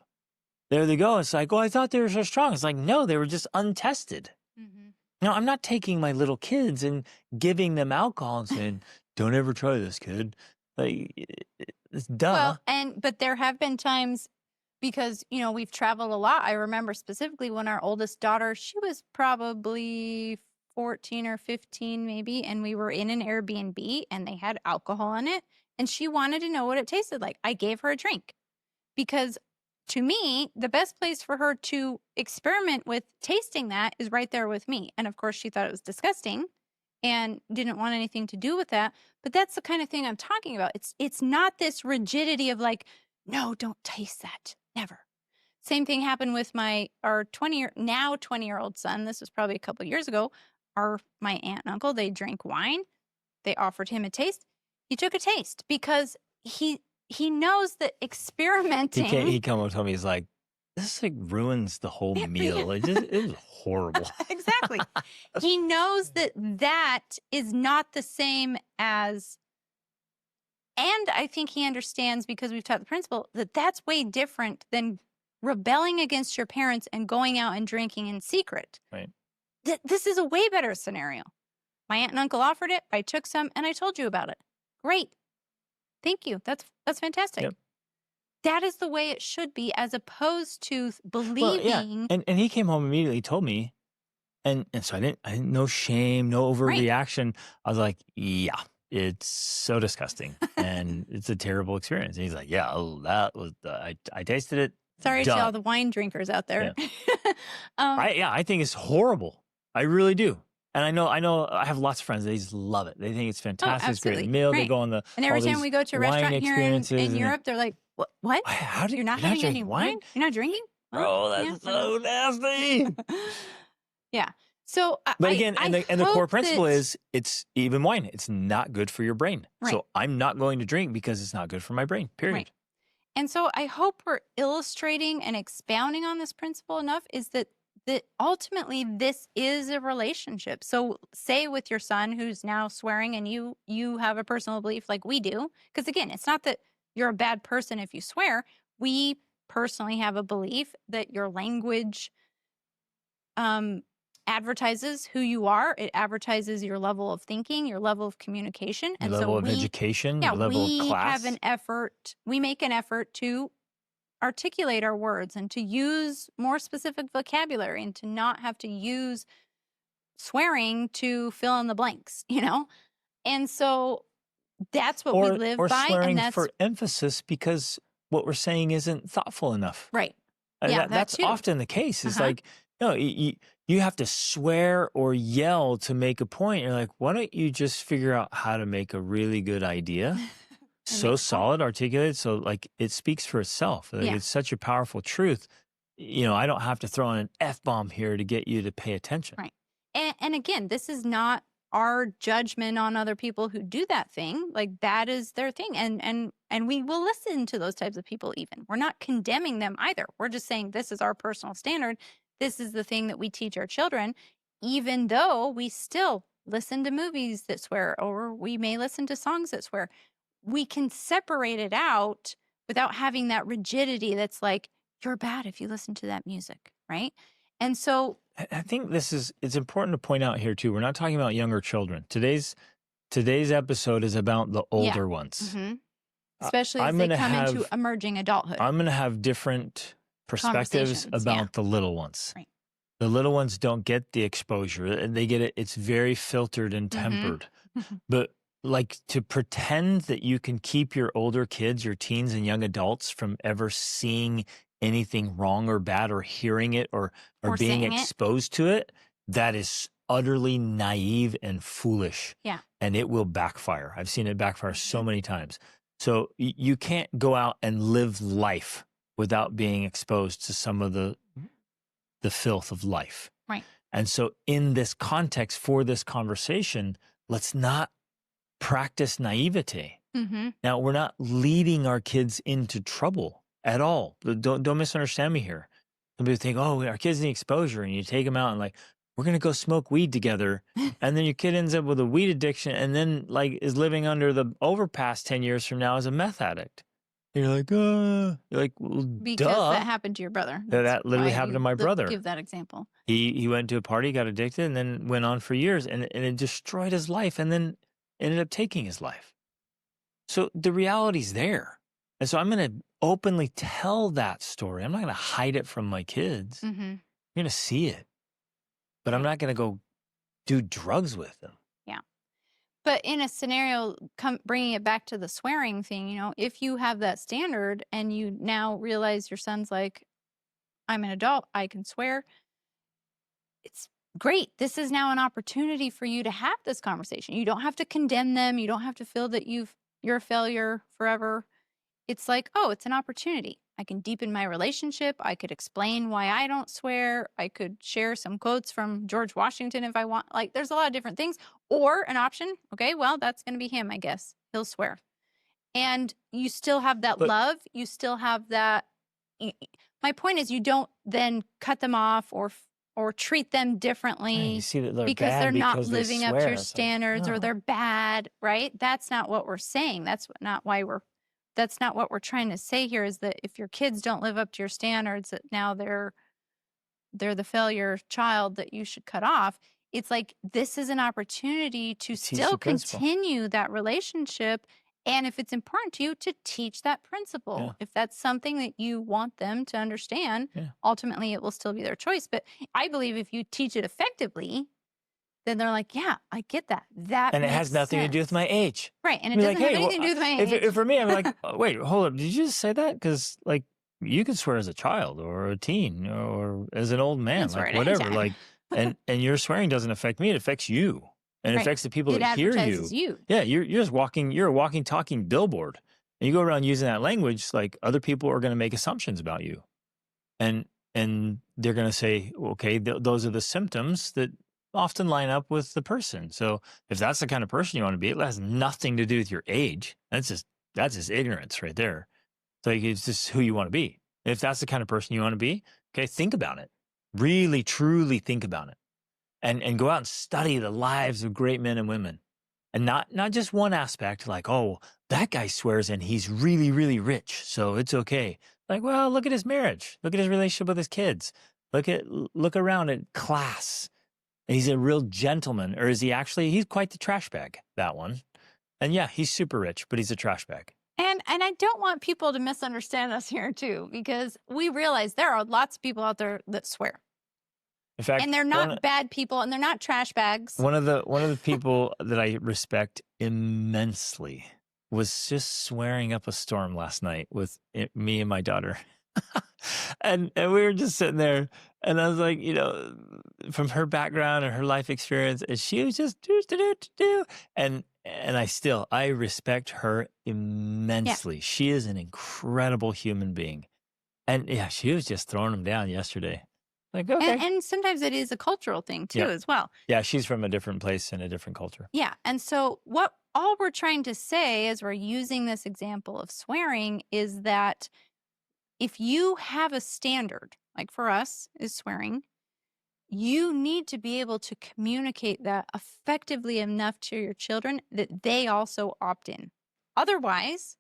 [SPEAKER 2] there they go. It's like, oh, I thought they were so strong. It's like, no, they were just untested.
[SPEAKER 1] Mm-hmm.
[SPEAKER 2] Now, I'm not taking my little kids and giving them alcohol and saying, don't ever try this, kid. Like, it's duh.
[SPEAKER 1] Well, but there have been times, because, we've traveled a lot. I remember specifically when our oldest daughter, she was probably 14 or 15 maybe, and we were in an Airbnb and they had alcohol in it, and she wanted to know what it tasted like. I gave her a drink because, to me, the best place for her to experiment with tasting that is right there with me. And of course, she thought it was disgusting and didn't want anything to do with that. But that's the kind of thing I'm talking about. It's not this rigidity of like, no, don't taste that. Never. Same thing happened with our 20-year-old son. This was probably a couple of years ago. My aunt and uncle, they drank wine. They offered him a taste. He took a taste because he knows that experimenting.
[SPEAKER 2] He come up to me. He's like, this like ruins the whole meal. It was horrible.
[SPEAKER 1] Exactly. He knows that is not the same as. And I think he understands, because we've taught the principle, that that's way different than rebelling against your parents and going out and drinking in secret.
[SPEAKER 2] Right.
[SPEAKER 1] This is a way better scenario. My aunt and uncle offered it. I took some and I told you about it. Great. Thank you. That's fantastic.
[SPEAKER 2] Yep.
[SPEAKER 1] That is the way it should be, as opposed to believing.
[SPEAKER 2] Well, yeah. And he came home immediately, told me, and so I didn't no shame, no overreaction. Right. I was like, yeah, it's so disgusting and it's a terrible experience. And he's like, yeah, that was I tasted it.
[SPEAKER 1] Sorry to all the wine drinkers out there.
[SPEAKER 2] Yeah. I think it's horrible. I really do. And I know I have lots of friends. They just love it. They think it's fantastic. It's great meal. Right. They go on
[SPEAKER 1] and every time we go to a restaurant here in Europe, they're like, what? You're not having any wine? You're not drinking?
[SPEAKER 2] Oh, that's so nasty.
[SPEAKER 1] Yeah. So,
[SPEAKER 2] but again, the core principle is, it's even wine. It's not good for your brain. Right. So I'm not going to drink because it's not good for my brain, period.
[SPEAKER 1] Right. And so I hope we're illustrating and expounding on this principle enough, is that ultimately this is a relationship. So say with your son who's now swearing, and you have a personal belief like we do, because again, it's not that you're a bad person if you swear. We personally have a belief that your language advertises who you are. It advertises your level of thinking, your level of communication, and
[SPEAKER 2] your level of education, your level of class.
[SPEAKER 1] We make an effort to articulate our words and to use more specific vocabulary and to not have to use swearing to fill in the blanks, And so that's what we live by.
[SPEAKER 2] Or swearing
[SPEAKER 1] and that's
[SPEAKER 2] for emphasis because what we're saying isn't thoughtful enough.
[SPEAKER 1] Right.
[SPEAKER 2] Yeah, that's often the case. It's like, you have to swear or yell to make a point. You're like, why don't you just figure out how to make a really good idea? So solid, articulated, so like it speaks for itself. Like, it's such a powerful truth. I don't have to throw in an F-bomb here to get you to pay attention.
[SPEAKER 1] Right. And again, this is not our judgment on other people who do that thing. Like, that is their thing. And we will listen to those types of people even. We're not condemning them either. We're just saying this is our personal standard. This is the thing that we teach our children, even though we still listen to movies that swear, or we may listen to songs that swear. We can separate it out without having that rigidity that's like, you're bad if you listen to that music, right? And so
[SPEAKER 2] I think it's important to point out here too, we're not talking about younger children. Today's episode is about the older ones.
[SPEAKER 1] Mm-hmm. Especially as they come into emerging adulthood.
[SPEAKER 2] I'm going to have different perspectives about the little ones.
[SPEAKER 1] Right.
[SPEAKER 2] The little ones don't get the exposure, and they get it. It's very filtered and tempered. Mm-hmm. But like, to pretend that you can keep your older kids, your teens and young adults from ever seeing anything wrong or bad or hearing it or
[SPEAKER 1] Or
[SPEAKER 2] being
[SPEAKER 1] saying it.
[SPEAKER 2] exposed to it, that is utterly naive and foolish.
[SPEAKER 1] Yeah.
[SPEAKER 2] And it will backfire. I've seen it backfire so many times. So you can't go out and live life without being exposed to some of the filth of life.
[SPEAKER 1] Right.
[SPEAKER 2] And so in this context for this conversation, let's not practice naivete.
[SPEAKER 1] Mm-hmm.
[SPEAKER 2] Now, we're not leading our kids into trouble at all. Don't misunderstand me here. Some people think, oh, our kids need exposure, and you take them out and like, we're going to go smoke weed together. And then your kid ends up with a weed addiction and then like is living under the overpass 10 years from now as a meth addict. And you're like, you're like, well,
[SPEAKER 1] Because
[SPEAKER 2] duh.
[SPEAKER 1] that happened to your brother.
[SPEAKER 2] That literally happened to my brother.
[SPEAKER 1] Give that example.
[SPEAKER 2] He went to a party, got addicted, and then went on for years, and it destroyed his life, and then ended up taking his life. So the reality's there. And so I'm going to openly tell that story. I'm not going to hide it from my kids.
[SPEAKER 1] Mm-hmm.
[SPEAKER 2] You're going to see it. But I'm not going to go do drugs with them.
[SPEAKER 1] Yeah. But in a scenario, bringing it back to the swearing thing, you know, if you have that standard and you now realize your son's like, I'm an adult, I can swear, it's great. This is now an opportunity for you to have this conversation. You don't have to condemn them. You don't have to feel that you're a failure forever. It's like, oh, it's an opportunity. I can deepen my relationship. I could explain why I don't swear. I could share some quotes from George Washington if I want. Like, there's a lot of different things. Or an option, okay, well, that's going to be him, I guess. He'll swear. And you still have that love. You still have that. My point is, you don't then cut them off or treat them differently
[SPEAKER 2] You see that they're
[SPEAKER 1] because
[SPEAKER 2] bad
[SPEAKER 1] they're not
[SPEAKER 2] because they
[SPEAKER 1] living up to
[SPEAKER 2] swear.
[SPEAKER 1] your
[SPEAKER 2] It's like,
[SPEAKER 1] standards or
[SPEAKER 2] no.
[SPEAKER 1] they're bad, right? That's not what we're saying. That's not what we're trying to say here, is that if your kids don't live up to your standards, that now they're the failure child that you should cut off. It's like, this is an opportunity to
[SPEAKER 2] Teach
[SPEAKER 1] still
[SPEAKER 2] the principle.
[SPEAKER 1] continue that relationship. And if it's important to you, to teach that principle.
[SPEAKER 2] Yeah.
[SPEAKER 1] If that's something that you want them to understand, ultimately it will still be their choice. But I believe if you teach it effectively, then they're like, yeah, I get that.
[SPEAKER 2] And it has nothing to do with my age.
[SPEAKER 1] Right. And it
[SPEAKER 2] Be
[SPEAKER 1] doesn't
[SPEAKER 2] like,
[SPEAKER 1] have
[SPEAKER 2] hey,
[SPEAKER 1] anything to do with my age.
[SPEAKER 2] If for me, I'm like, oh, wait, hold up. Did you just say that? Because like you can swear as a child or a teen or as an old man, like whatever. Like, and your swearing doesn't affect me. It affects you. And it affects the people that hear you. Yeah, you're just walking. You're a walking, talking billboard. And you go around using that language. Like other people are going to make assumptions about you, and they're going to say, okay, those are the symptoms that often line up with the person. So if that's the kind of person you want to be, it has nothing to do with your age. That's just ignorance right there. So it's just who you want to be. If that's the kind of person you want to be, okay, think about it. Really, truly think about it. And go out and study the lives of great men and women. And not just one aspect, like, oh, that guy swears and he's really, really rich, so it's okay. Like, well, look at his marriage. Look at his relationship with his kids. Look around at class. He's a real gentleman. Or is he actually, he's quite the trash bag, that one. And yeah, he's super rich, but he's a trash bag.
[SPEAKER 1] And I don't want people to misunderstand us here too, because we realize there are lots of people out there that swear.
[SPEAKER 2] In fact,
[SPEAKER 1] and they're not bad people, and they're not trash bags.
[SPEAKER 2] One of the people that I respect immensely was just swearing up a storm last night with me and my daughter. and we were just sitting there, and I was like, you know, from her background and her life experience, and she was just do. And I respect her immensely. Yeah. She is an incredible human being. And yeah, she was just throwing them down yesterday. Like, okay.
[SPEAKER 1] And sometimes it is a cultural thing too, as well.
[SPEAKER 2] Yeah, she's from a different place and a different culture.
[SPEAKER 1] Yeah. And so all we're trying to say as we're using this example of swearing is that if you have a standard, like for us is swearing, you need to be able to communicate that effectively enough to your children that they also opt in. Otherwise,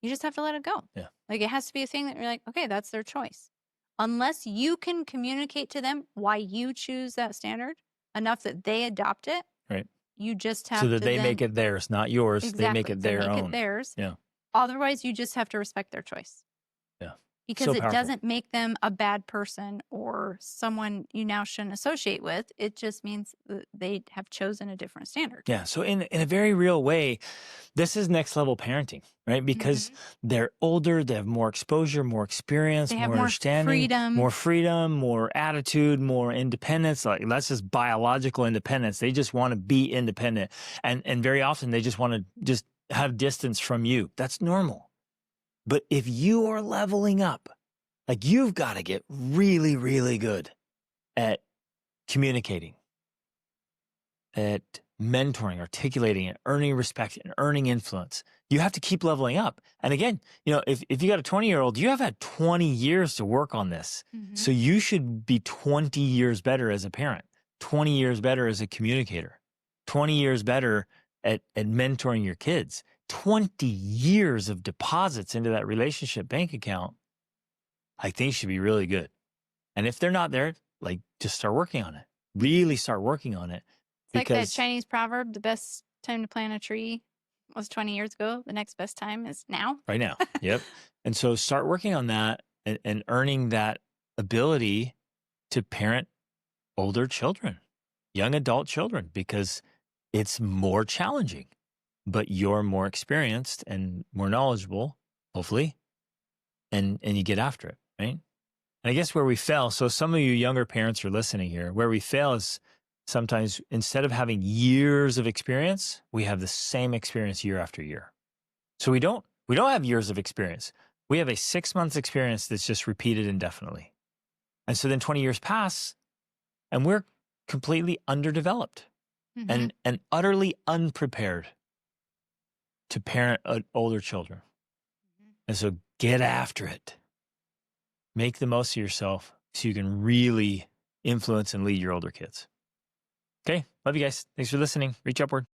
[SPEAKER 1] you just have to let it go.
[SPEAKER 2] Yeah.
[SPEAKER 1] Like, it has to be a thing that you're like, okay, that's their choice. Unless you can communicate to them why you choose that standard enough that they adopt it.
[SPEAKER 2] Right.
[SPEAKER 1] You just have
[SPEAKER 2] to. So
[SPEAKER 1] that
[SPEAKER 2] they make it theirs, not yours.
[SPEAKER 1] Exactly.
[SPEAKER 2] They make it their own.
[SPEAKER 1] It theirs.
[SPEAKER 2] Yeah.
[SPEAKER 1] Otherwise, you just have to respect their choice.
[SPEAKER 2] Yeah.
[SPEAKER 1] because
[SPEAKER 2] So
[SPEAKER 1] it
[SPEAKER 2] powerful.
[SPEAKER 1] doesn't make them a bad person or someone you now shouldn't associate with. It just means that they have chosen a different standard.
[SPEAKER 2] Yeah. So in a very real way, this is next level parenting, right? Because
[SPEAKER 1] Mhm.
[SPEAKER 2] they're older, they have more exposure, more experience,
[SPEAKER 1] They have
[SPEAKER 2] more
[SPEAKER 1] more
[SPEAKER 2] understanding,
[SPEAKER 1] freedom.
[SPEAKER 2] more freedom, more attitude, more independence. Like that's just biological independence. They just want to be independent. And very often they just want to just have distance from you. That's normal. But if you are leveling up, like you've got to get really, really good at communicating, at mentoring, articulating, and earning respect and earning influence. You have to keep leveling up. And again, if you got a 20-year-old, you have had 20 years to work on this.
[SPEAKER 1] Mhm.
[SPEAKER 2] So you should be 20 years better as a parent, 20 years better as a communicator, 20 years better at mentoring your kids, 20 years of deposits into that relationship bank account. I think should be really good. And if they're not there, like just start working on it. Really start working on it
[SPEAKER 1] It's like that
[SPEAKER 2] because
[SPEAKER 1] Chinese proverb, the best time to plant a tree was 20 years ago. The next best time is now.
[SPEAKER 2] right now. Yep. And so start working on that and earning that ability to parent older children, young adult children, because it's more challenging, but you're more experienced and more knowledgeable, hopefully, and you get after it, right? And I guess where we fail, so some of you younger parents are listening here, where we fail is sometimes instead of having years of experience, we have the same experience year after year. So we don't have years of experience. We have a 6 months experience that's just repeated indefinitely. And so then 20 years pass and we're completely underdeveloped
[SPEAKER 1] Mhm.
[SPEAKER 2] and utterly unprepared to parent older children.
[SPEAKER 1] Mhm.
[SPEAKER 2] And so get after it. Make the most of yourself so you can really influence and lead your older kids. Okay. Love you guys. Thanks for listening. Reach upward.